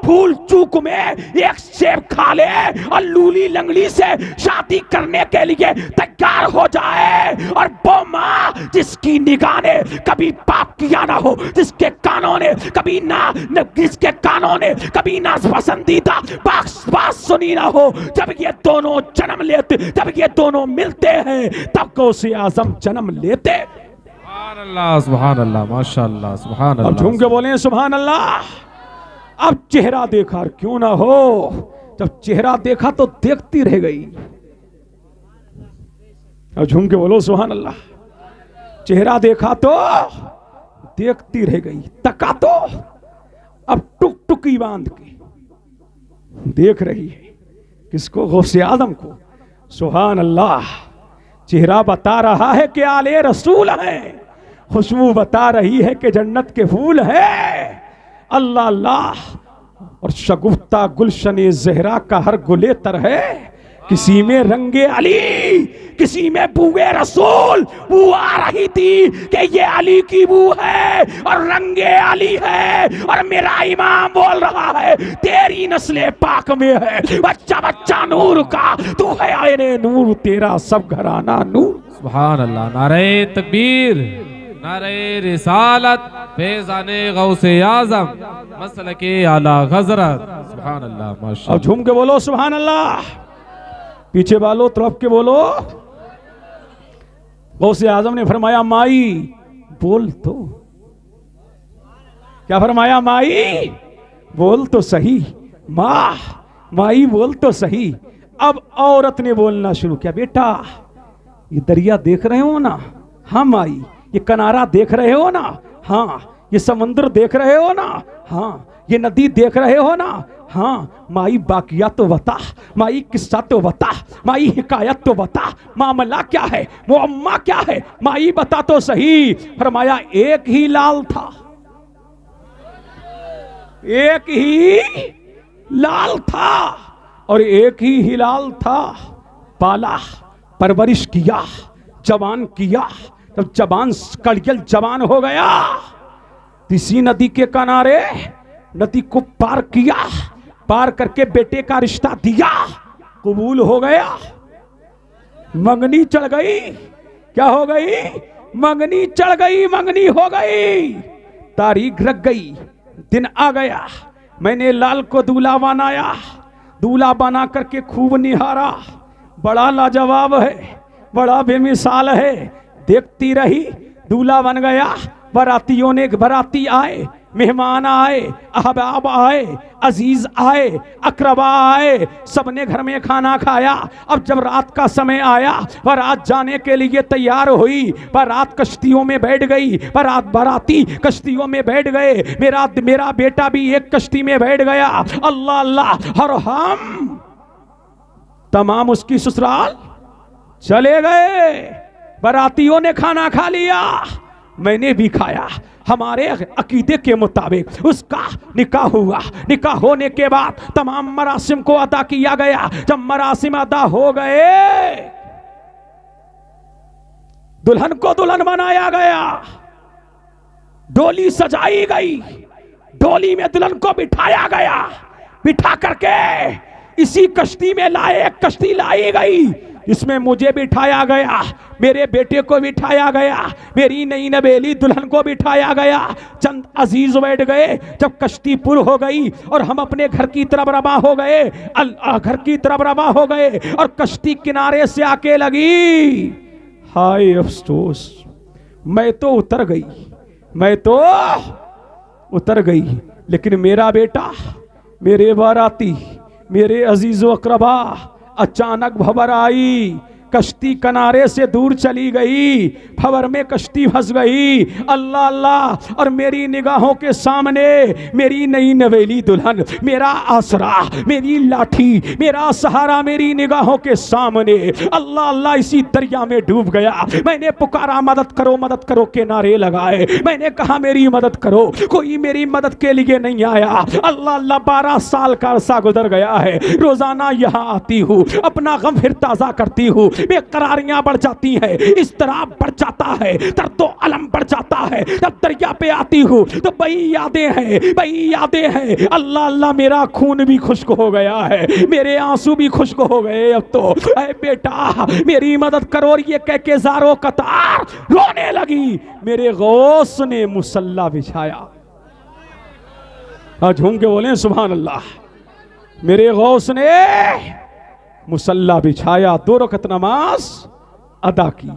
फूल चूक में एक सेब खा ले और लूली लंगड़ी से शादी करने के लिए तैयार हो जाए। और वो माँ जिसकी निगाह ने कभी पाप किया ना हो, जिसके कानों ने कभी जिसके कानों ने कभी ना पसंदीदा बात सुनी ना हो, जब ये दोनों जन्म लेते, जब ये दोनों मिलते हैं, तब गौसे आजम जन्म लेते। सुभान अल्लाह, सुभान अल्लाह, माशाअल्लाह, सुभान अल्लाह। अब झूम के बोले सुभान अल्लाह। अब चेहरा देखा और क्यों ना हो, जब चेहरा देखा तो देखती रह गई। अब झूम के बोलो सुभान अल्लाह। चेहरा देखा तो देखती रह गई, तका तो अब टुकटुकी बांध के देख रही है। किसको? गौसे आदम को। सुभान अल्लाह। चेहरा बता रहा है कि आले रसूल है, खुशबू बता रही है कि जन्नत के फूल है। अल्लाह अल्लाह। और शगुफ्ता गुलशने ज़हरा का हर गुले तर है, किसी में रंगे अली, किसी में बूए रसूल। बू आ रही थी कि ये अली की बू है और रंगे अली है। और मेरा इमाम बोल रहा है तेरी नस्ले पाक में है, बच्चा बच्चा नूर का, तू है आईने नूर, तेरा सब घराना नूर। सुभान अल्लाह। नारे तकबीर, नारे रिसालत, फैज़ाने गौसे आज़म मसलके आला हज़रत। सुभान अल्लाह माशाअल्लाह। अब झूम के बोलो सुभान अल्लाह। पीछे वालों तरफ के बोलो। गौसे आजम ने फरमाया माई बोल तो। क्या फरमाया? माई बोल तो सही। माँ माई बोल तो सही। अब औरत ने बोलना शुरू किया, बेटा ये दरिया देख रहे हो ना? हाँ माई। ये किनारा देख रहे हो ना? हाँ। ये समुद्र देख रहे हो ना? हाँ। ये नदी देख रहे हो ना? हाँ। माई बाकिया तो बता, माई किस्सा तो बता, माई हिकायत तो बता, मामला क्या है, मुअम्मा क्या है, माई बता तो सही। फरमाया एक ही लाल था, एक ही लाल था और एक ही हिलाल था। पाला, परवरिश किया, जवान किया। जब जवान कड़ियल जवान हो गया, इसी नदी के किनारे नदी को पार किया, पार करके बेटे का रिश्ता दिया, कबूल हो गया। मंगनी चढ़ गई। क्या हो गई? मंगनी चढ़ गई, मंगनी हो गई। तारीख रख गई, दिन आ गया। मैंने लाल को दूल्हा बनाया, दूल्हा बना करके खूब निहारा। बड़ा लाजवाब है, बड़ा बेमिसाल है। देखती रही, दूल्हा बन गया। बारातियों ने, बाराती आए, मेहमान आए, अहबाब आए, अजीज आए, अकरबा आए, सबने घर में खाना खाया। अब जब रात का समय आया, बारात जाने के लिए तैयार हुई। बारात कश्तियों में बैठ गई, बाराती कश्तियों में बैठ गए। मेरा बेटा भी एक कश्ती में बैठ गया। अल्लाह अल्लाह। और हम तमाम उसकी ससुराल चले गए। बारातियों ने खाना खा लिया, मैंने भी खाया। हमारे अकीदे के मुताबिक उसका निकाह हुआ। निकाह होने के बाद तमाम मरासिम को अदा किया गया। जब मरासिम अदा हो गए, दुल्हन को दुल्हन बनाया गया, डोली सजाई गई, डोली में दुल्हन को बिठाया गया। बिठा करके इसी कश्ती में लाए, एक कश्ती लाई गई, इसमें मुझे बिठाया गया, मेरे बेटे को बिठाया गया, मेरी नई नवेली दुल्हन को बिठाया गया। चंद अजीज बैठ गए। जब कश्ती पुर हो गई और हम अपने घर की तरफ रवा हो गए, घर की तरफ रवा हो गए और कश्ती किनारे से आके लगी। हाय अफसोस, मैं तो उतर गई, मैं तो उतर गई, लेकिन मेरा बेटा, मेरे बाराती, मेरे अजीजो अकरबा अचानक भंवर आई, कश्ती किनारे से दूर चली गई, भंवर में कश्ती फंस गई। अल्लाह अल्लाह। और मेरी निगाहों के सामने मेरी नई नवेली दुल्हन, मेरा आसरा, मेरी लाठी, मेरा सहारा मेरी निगाहों के सामने अल्लाह अल्लाह इसी दरिया में डूब गया। मैंने पुकारा मदद करो के नारे लगाए। मैंने कहा मेरी मदद करो, कोई मेरी मदद के लिए नहीं आया। अल्लाह अल्लाह 12 साल का अरसा गुजर गया है। रोजाना यहाँ आती हूँ, अपना गम फिर ताजा करती हूँ, बेकरारियां बढ़ जाती है, इस तरह बढ़ जाता है, दर्दो अलम बढ़ जाता है। जब दरिया पे आती हूँ तो बई यादें हैं, बई यादें हैं। अल्लाह अल्लाह, मेरा खून भी खुश्क हो गया है, मेरे आंसू भी खुश्क हो गए। अब तो ऐ बेटा मेरी मदद करो। और ये कह के ज़ारो कतार रोने लगी। मेरे गौस ने मुसल्ला बिछाया। झूम के बोले सुभान अल्लाह। मेरे गौस ने मुसल्ला बिछाया, 2 रकत नमाज अदा की।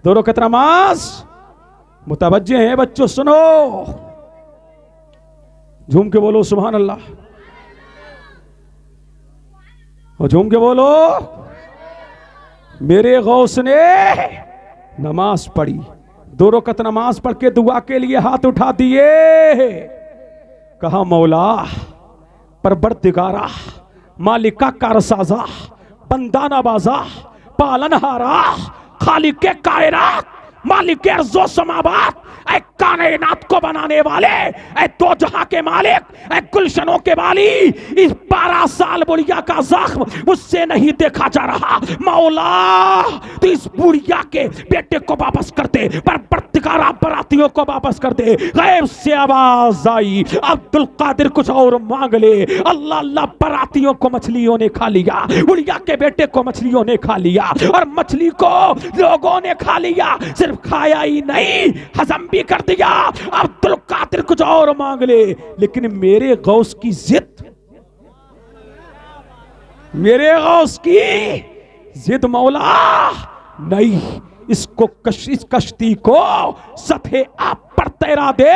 2 रकत नमाज। मुतवज्जे हैं बच्चों, सुनो, झूम के बोलो सुभान अल्लाह। और झूम के बोलो। मेरे गौस ने नमाज पढ़ी, 2 रकत नमाज पढ़ के दुआ के लिए हाथ उठा दिए। कहा मौला, परवरदिगारा, मालिका कारसाजा, बंदा नवाजा, पालनहारा, खालिके कायनात, मालिके अर्ज़ो समावात, ऐ कायनात को बनाने वाले, ऐ 2 जहां के मालिक, ऐ गुलशनों के वाली, इस 12 साल बुढ़िया का जख्म मुझसे नहीं देखा जा रहा। मौला तो इस बुढ़िया के बेटे को वापस कर दे, परवरदिगारा बरातियों को वापस कर दे। गैब से आवाज आई, अब्दुल कादिर कुछ और मांग ले। अल्लाह अल्लाह। बरातियों को मछलियों ने खा लिया, बुढ़िया के बेटे को मछलियों ने खा लिया, और मछली को लोगों ने खा लिया। सिर्फ खाया ही नहीं, हजम भी कर दिया। अब्दुल कादिर कुछ और मांग ले, लेकिन मेरे गौस की जिद, मेरे गौस की जिद मौला नहीं, इसको इस कश्ती को सतह आप पर तैरा दे।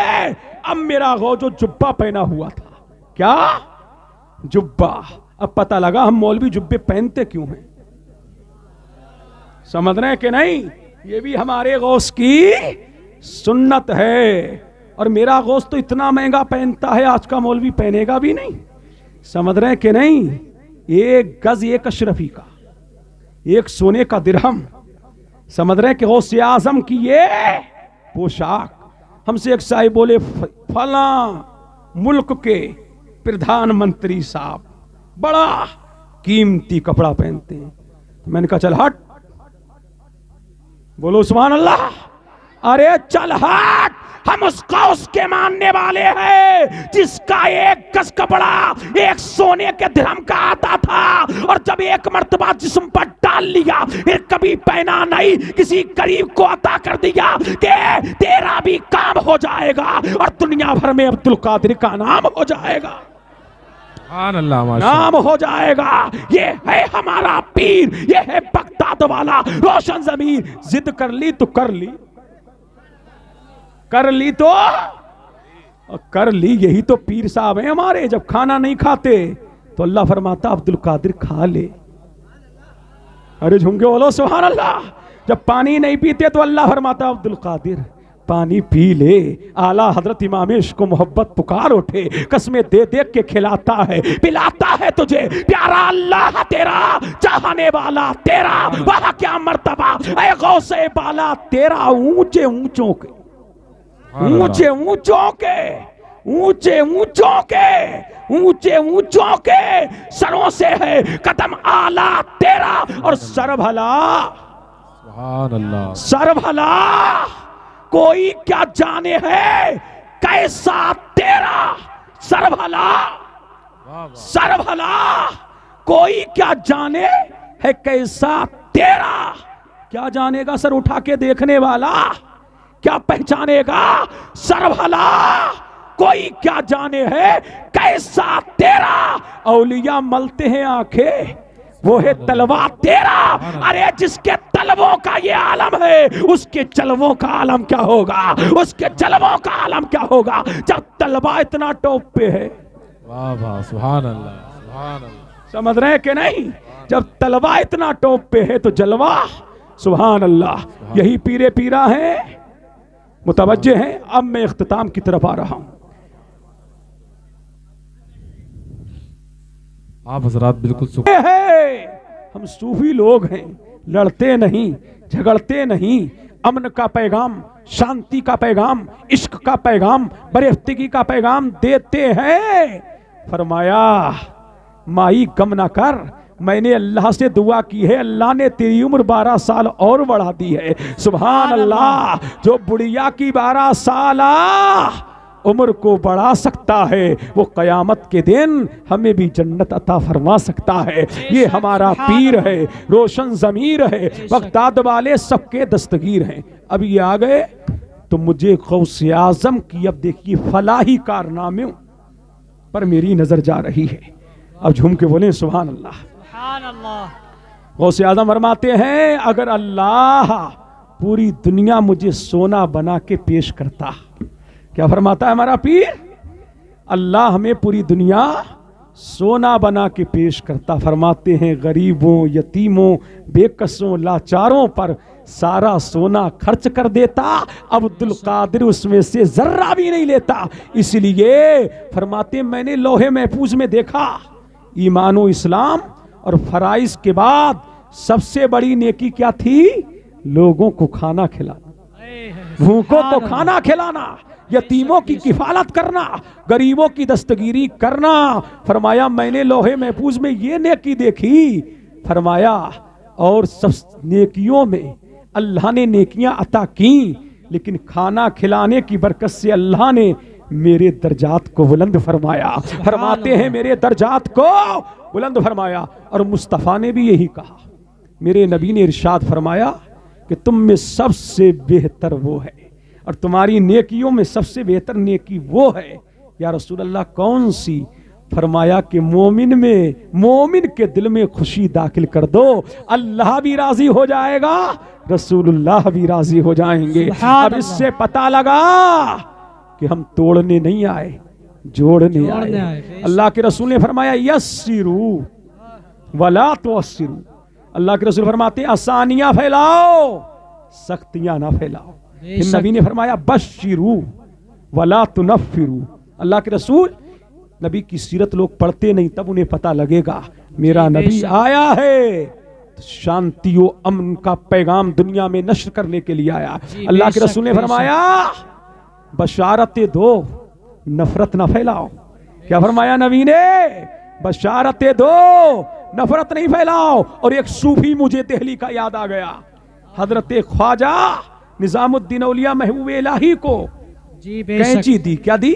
अब मेरा गौ जो जुब्बा पहना हुआ था, क्या जुब्बा, अब पता लगा हम मौलवी जुब्बे पहनते क्यों हैं। समझ रहे हैं कि नहीं? ये भी हमारे गौस की सुन्नत है। और मेरा गौस तो इतना महंगा पहनता है, आज का मौलवी पहनेगा भी नहीं। समझ रहे हैं कि नहीं? एक गज एक अशरफी का, एक सोने का दिरहम। समझ रहे हैं कि गौस आजम की ये पोशाक। हमसे एक साहिब बोले फला मुल्क के प्रधानमंत्री साहब बड़ा कीमती कपड़ा पहनते हैं। तो मैंने कहा चल हट, बोलो सुभान अल्लाह। अरे चल हट, हम उस गौस के मानने वाले हैं जिसका एक गज कपड़ा एक सोने के दिरहम का आता था, और जब एक मर्तबा जिस्म पर डाल लिया फिर कभी पहना नहीं, किसी गरीब को अता कर दिया कि तेरा भी काम हो जाएगा और दुनिया भर में अब्दुल कादिर का नाम हो जाएगा, नाम हो जाएगा। ये है हमारा पीर, ये है बगदाद वाला रोशन ज़मीर। जिद कर ली तो कर ली, कर ली तो कर ली। यही तो पीर साहब हैं हमारे। जब खाना नहीं खाते तो अल्लाह फरमाता अब्दुल कादिर खा ले। अरे झुमके बोलो सुभान अल्लाह। जब पानी नहीं पीते तो अल्लाह फरमाता अब्दुल कादिर पानी पी ले। आला हजरत इमाम इश्क को मोहब्बत पुकार उठे, कसमें दे दे के खिलाता है पिलाता है तुझे प्यारा अल्लाह तेरा, चाहने वाला तेरा, वह क्या मर्तबा ऐ गौसे बाला तेरा। ऊंचे ऊंचों के, ऊंचे ऊंचों के, ऊंचे ऊंचों के, ऊंचे ऊंचों के सरों से है कदम आला तेरा। और सर भला, सुभान अल्लाह, सर भला कोई क्या जाने है कैसा तेरा। सर भला, सर भला कोई क्या जाने है कैसा तेरा। क्या जानेगा सर उठा के देखने वाला, क्या पहचानेगा। सर भला कोई क्या जाने है कैसा तेरा। औलिया मलते हैं आंखें, वो है तलवा तेरा। अरे जिसके तलवों का ये आलम है, उसके जलवों का आलम क्या होगा, उसके जलवों का आलम क्या होगा जब तलवा इतना टॉप पे है। वाह वाह सुभान अल्लाह, सुभान अल्लाह। समझ रहे हैं कि नहीं? जब तलवा इतना टॉप पे है तो जलवा सुभान अल्लाह। यही पीरे पीरा हैं, मुतवज्जे हैं। अब मैं इख्तिताम की तरफ आ रहा हूं। आप हजरात बिल्कुल हम सूफी लोग हैं, लड़ते नहीं, झगड़ते नहीं, अमन का पैगाम, शांति का पैगाम, इश्क का पैगाम, बरेफ्तगी का पैगाम देते हैं। फरमाया माई गम ना कर, मैंने अल्लाह से दुआ की है, अल्लाह ने तेरी उम्र 12 साल और बढ़ा दी है। सुभान अल्लाह। जो बुढ़िया की 12 साल उम्र को बढ़ा सकता है, वो कयामत के दिन हमें भी जन्नत अता फरमा सकता है। ये हमारा पीर है, रोशन ज़मीर है, बगदाद वाले सबके दस्तगीर हैं। अब ये आ गए तो मुझे गौसे आज़म की अब देखिए फलाही कारनामे पर मेरी नजर जा रही है। अब झूम के बोले सुभान अल्लाह। गौसे आज़म फरमाते हैं अगर अल्लाह पूरी दुनिया मुझे सोना बना के पेश करता, क्या फरमाता है हमारा पीर, अल्लाह हमें पूरी दुनिया सोना बना के पेश करता, फरमाते हैं गरीबों, यतीमों, बेकसों, लाचारों पर सारा सोना खर्च कर देता, अब्दुल कादिर उसमें से जर्रा भी नहीं लेता। इसलिए फरमाते मैंने लोहे महफूज में देखा, ईमानो इस्लाम और फराइज के बाद सबसे बड़ी नेकी क्या थी? लोगों को खाना खिलाना, भूखों को खाना खिलाना, यतीमों की किफालत करना, गरीबों की दस्तगीरी करना। फरमाया मैंने लोहे महफूज में ये नेकी देखी। फरमाया और सब नेकियों में अल्लाह ने नेकियां अता की, लेकिन खाना खिलाने की बरकत से अल्लाह ने मेरे दर्जात को बुलंद फरमाया। फरमाते हैं मेरे दर्जात को बुलंद फरमाया। और मुस्तफ़ा ने भी यही कहा, मेरे नबी ने इरशाद फरमाया कि तुम में सबसे बेहतर वो है और तुम्हारी नेकियों में सबसे बेहतर नेकी वो है। या रसूल अल्लाह कौन सी? फरमाया कि मोमिन के दिल में खुशी दाखिल कर दो, अल्लाह भी राजी हो जाएगा, रसूलुल्लाह भी राजी हो जाएंगे। अब इससे पता लगा कि हम तोड़ने नहीं आए, जोड़ने आए। अल्लाह के रसूल ने फरमाया यस्सिरू वला तुअस्सिरू। अल्लाह के रसूल फरमाते आसानियां फैलाओ, सख्तियां ना फैलाओ। फिर नबी ने फरमाया बश्शिरू वला तुनफ्फिरू। अल्लाह के रसूल नबी की सीरत लोग पढ़ते नहीं, तब उन्हें पता लगेगा मेरा नबी आया है तो शांति और अमन का पैगाम दुनिया में नश्र करने के लिए आया। अल्लाह के रसूल ने फरमाया बशारतें दो, नफरत ना फैलाओ। क्या फरमाया नबी ने? बशारतें दो, नफरत नहीं फैलाओ। और एक सूफी मुझे दिल्ली का याद आ गया, हजरत ख्वाजा निजामुद्दीन औलिया महबूब इलाही को कैंची दी। क्या दी?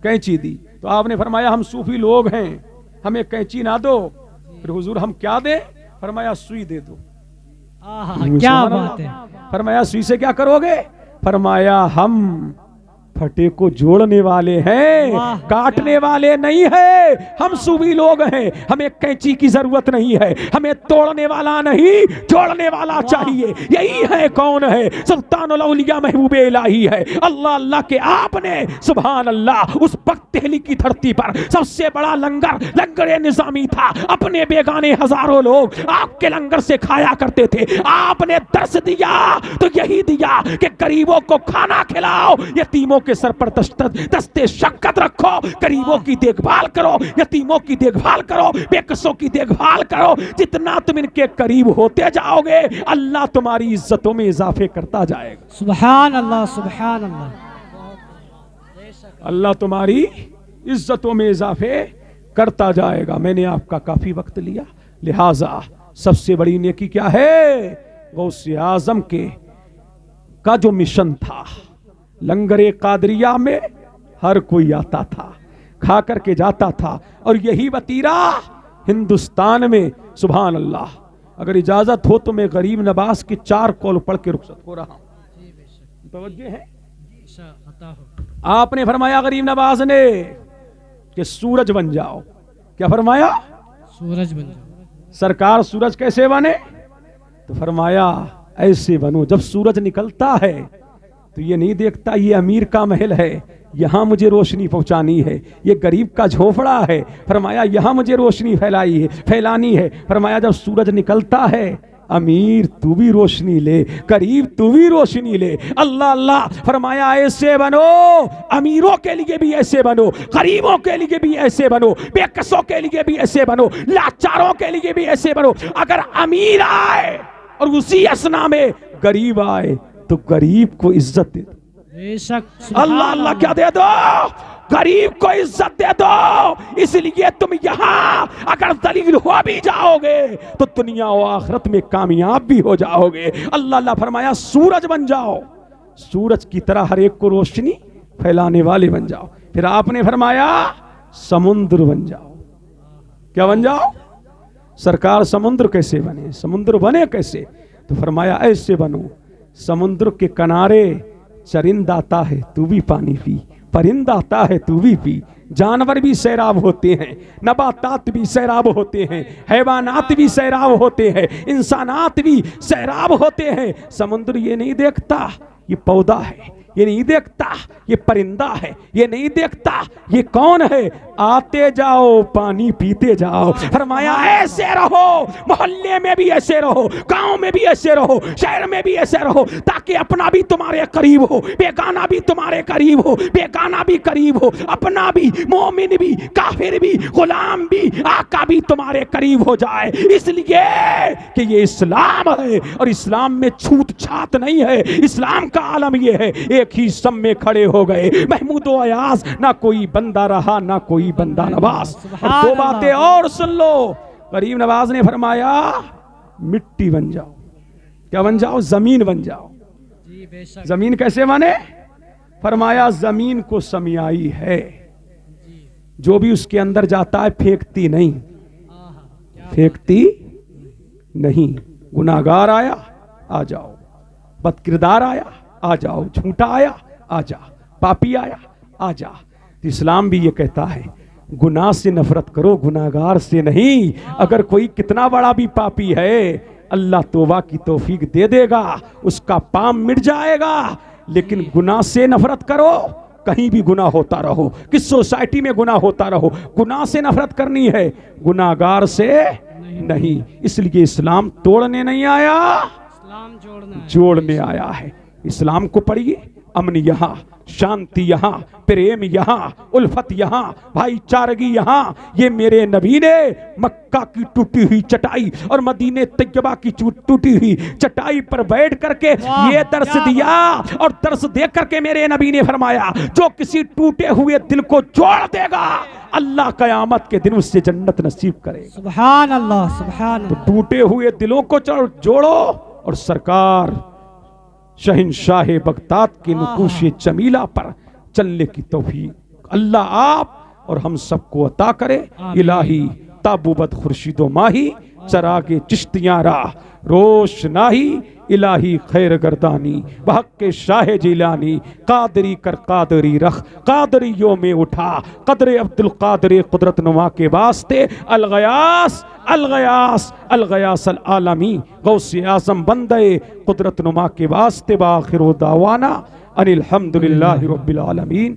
कैंची दी। तो आपने फरमाया हम सूफी लोग हैं, हमें कैंची ना दो। फिर हुजूर हम क्या दे? फरमाया सुई दे दो। क्या बात है। फरमाया सुई से क्या करोगे? फरमाया हम फटे को जोड़ने वाले हैं, काटने वाले नहीं है। हम सूफी लोग हैं, हमें कैंची की जरूरत नहीं है, हमें तोड़ने वाला नहीं जोड़ने वाला चाहिए। यही है कौन है? सुल्तानुल औलिया महबूब इलाही है। अल्लाह अल्लाह के आपने सुभान अल्लाह उस बख्तेली की धरती पर सबसे बड़ा लंगर निजामी था। अपने बेगाने हजारों लोग आपके लंगर से खाया करते थे। आपने दर्श दिया तो यही दिया कि गरीबों को खाना खिलाओ, यतीमों के सर पर दस्ते शक्कत रखो, गरीबों की देखभाल करो, यतीमों की देखभाल करो, बेकसों की देखभाल करो। जितना तुम इनके करीब होते जाओगे अल्लाह तुम्हारी इज्जतों में इजाफे करता जाएगा। सुभान अल्लाह, सुभान अल्लाह। अल्लाह तुम्हारी इज्जतों में इजाफे करता जाएगा। मैंने आपका काफी वक्त लिया, लिहाजा सबसे बड़ी नेकी क्या है? गौसे आजम का जो मिशन था, लंगरे कादरिया में हर कोई आता था, खा करके जाता था। और यही वतीरा हिंदुस्तान में सुभान अल्लाह। अगर इजाजत हो तो मैं गरीब नवाज के 4 कौल पढ़ के रुखसत हो रहा हूं। तवज्जो है? आपने फरमाया गरीब नवाज ने कि सूरज बन जाओ। क्या फरमाया? सूरज बन जाओ। सरकार सूरज कैसे बने? तो फरमाया ऐसे बनो, जब सूरज निकलता है तो ये नहीं देखता ये अमीर का महल है, यहां मुझे रोशनी पहुंचानी है, ये गरीब का झोपड़ा है। फरमाया यहां मुझे रोशनी फैलानी है। फरमाया जब सूरज निकलता है, अमीर तू भी रोशनी ले, गरीब तू भी रोशनी ले। अल्लाह अल्लाह। फरमाया ऐसे बनो, अमीरों के लिए भी ऐसे बनो, गरीबों के लिए भी ऐसे बनो, बेकसों के लिए भी ऐसे बनो, लाचारों के लिए भी ऐसे बनो। अगर अमीर आए और उसी असना में गरीब आए तो गरीब को इज्जत दे दो। अल्लाह अल्लाह क्या दे दो? गरीब को इज्जत दे दो। इसलिए तुम यहां अगर दलील हो भी जाओगे तो दुनिया और आखिरत में कामयाब भी हो जाओगे। अल्लाह अल्लाह। फरमाया सूरज बन जाओ, सूरज की तरह हर एक को रोशनी फैलाने वाले बन जाओ। फिर आपने फरमाया समुद्र बन जाओ। क्या बन जाओ? सरकार समुद्र कैसे बने? समुद्र बने कैसे? तो फरमाया ऐसे बनो, समुद्र के किनारे चरिंदा आता है तू भी पानी पी, परिंदा आता है तू भी पी, जानवर भी सैराब होते हैं, नबातात भी सैराब होते हैं, हैवानात भी सैराब होते हैं, इंसानात भी सैराब होते हैं। समुद्र ये नहीं देखता ये पौधा है, ये नहीं देखता ये परिंदा है, ये नहीं देखता ये कौन है। आते जाओ पानी पीते जाओ। फरमाया ऐसे रहो, मोहल्ले में भी ऐसे रहो, गांव में भी ऐसे रहो, शहर में भी ऐसे रहो, ताकि अपना भी तुम्हारे करीब हो, बेगाना भी तुम्हारे करीब हो, बेगाना भी करीब हो, अपना भी, मोमिन भी, काफिर भी, गुलाम भी, आका भी तुम्हारे करीब हो जाए। इसलिए कि ये इस्लाम है और इस्लाम में छूत छात नहीं है। इस्लाम का आलम ये है, एक ही सम में खड़े हो गए महमूद व अयाज, ना कोई बंदा रहा ना कोई बंदा नवाज। और 2 बातें और सुन लो। गरीब नवाज ने फरमाया मिट्टी बन जाओ। क्या बन जाओ? जमीन बन जाओ। जमीन कैसे बने? फरमाया जमीन को समियाई है, जो भी उसके अंदर जाता है फेंकती नहीं, फेंकती नहीं। गुनाहगार आया आ जाओ, बदकिरदार आया आ जाओ, झूठा आया आ जा, पापी आया आ जा। तो इस्लाम भी ये कहता है गुनाह से नफरत करो, गुनाहगार से नहीं। अगर कोई कितना बड़ा भी पापी है, अल्लाह तौबा की तौफीक दे देगा, उसका पाप मिट जाएगा। लेकिन गुनाह से नफरत करो, कहीं भी गुनाह होता रहो, किस सोसाइटी में गुनाह होता रहो, गुनाह से नफरत करनी है, गुनाहगार से नहीं। इसलिए इस्लाम तोड़ने नहीं आया, इस्लाम जोड़ने आया है। इस्लाम को पढ़िए, अमन यहाँ, शांति यहाँ, प्रेम यहाँ, उल्फत यहाँ, भाईचारगी यहाँ। ये मेरे नबी ने मक्का की टूटी हुई चटाई और मदीने तैयबा की टूटी हुई चटाई पर बैठ करके ये दर्श दिया, और दर्श दे करके मेरे नबी ने फरमाया जो किसी टूटे हुए दिल को जोड़ देगा, अल्लाह कयामत के दिन उससे जन्नत नसीब करेगा। सुभान अल्लाह, सुभान तो अल्लाह। टूटे हुए दिलों को जोड़ो, और सरकार शहंशाह बगदाद के नुकूशे जमीला पर चलने की तौफीक अल्लाह आप और हम सबको अता करे। इलाही ताबूबत खुर्शीदो माही, चरागे चिश्तियां राह रोशनाही, इलाही खैर गर्दानी बहक के शाह जिलानी, कादरी कर कादरी रख, कादरियों में उठा कदरे अब्दुल कादर कुदरत नुमा के वास्ते, अलगयास अलगयास अलगयास अल आलमी गौसे आजम बंदे कुदरत नुमा के वास्ते। बाखिर दावाना अनिल हम्दुलिल्लाहि रब्बिल आलमीन।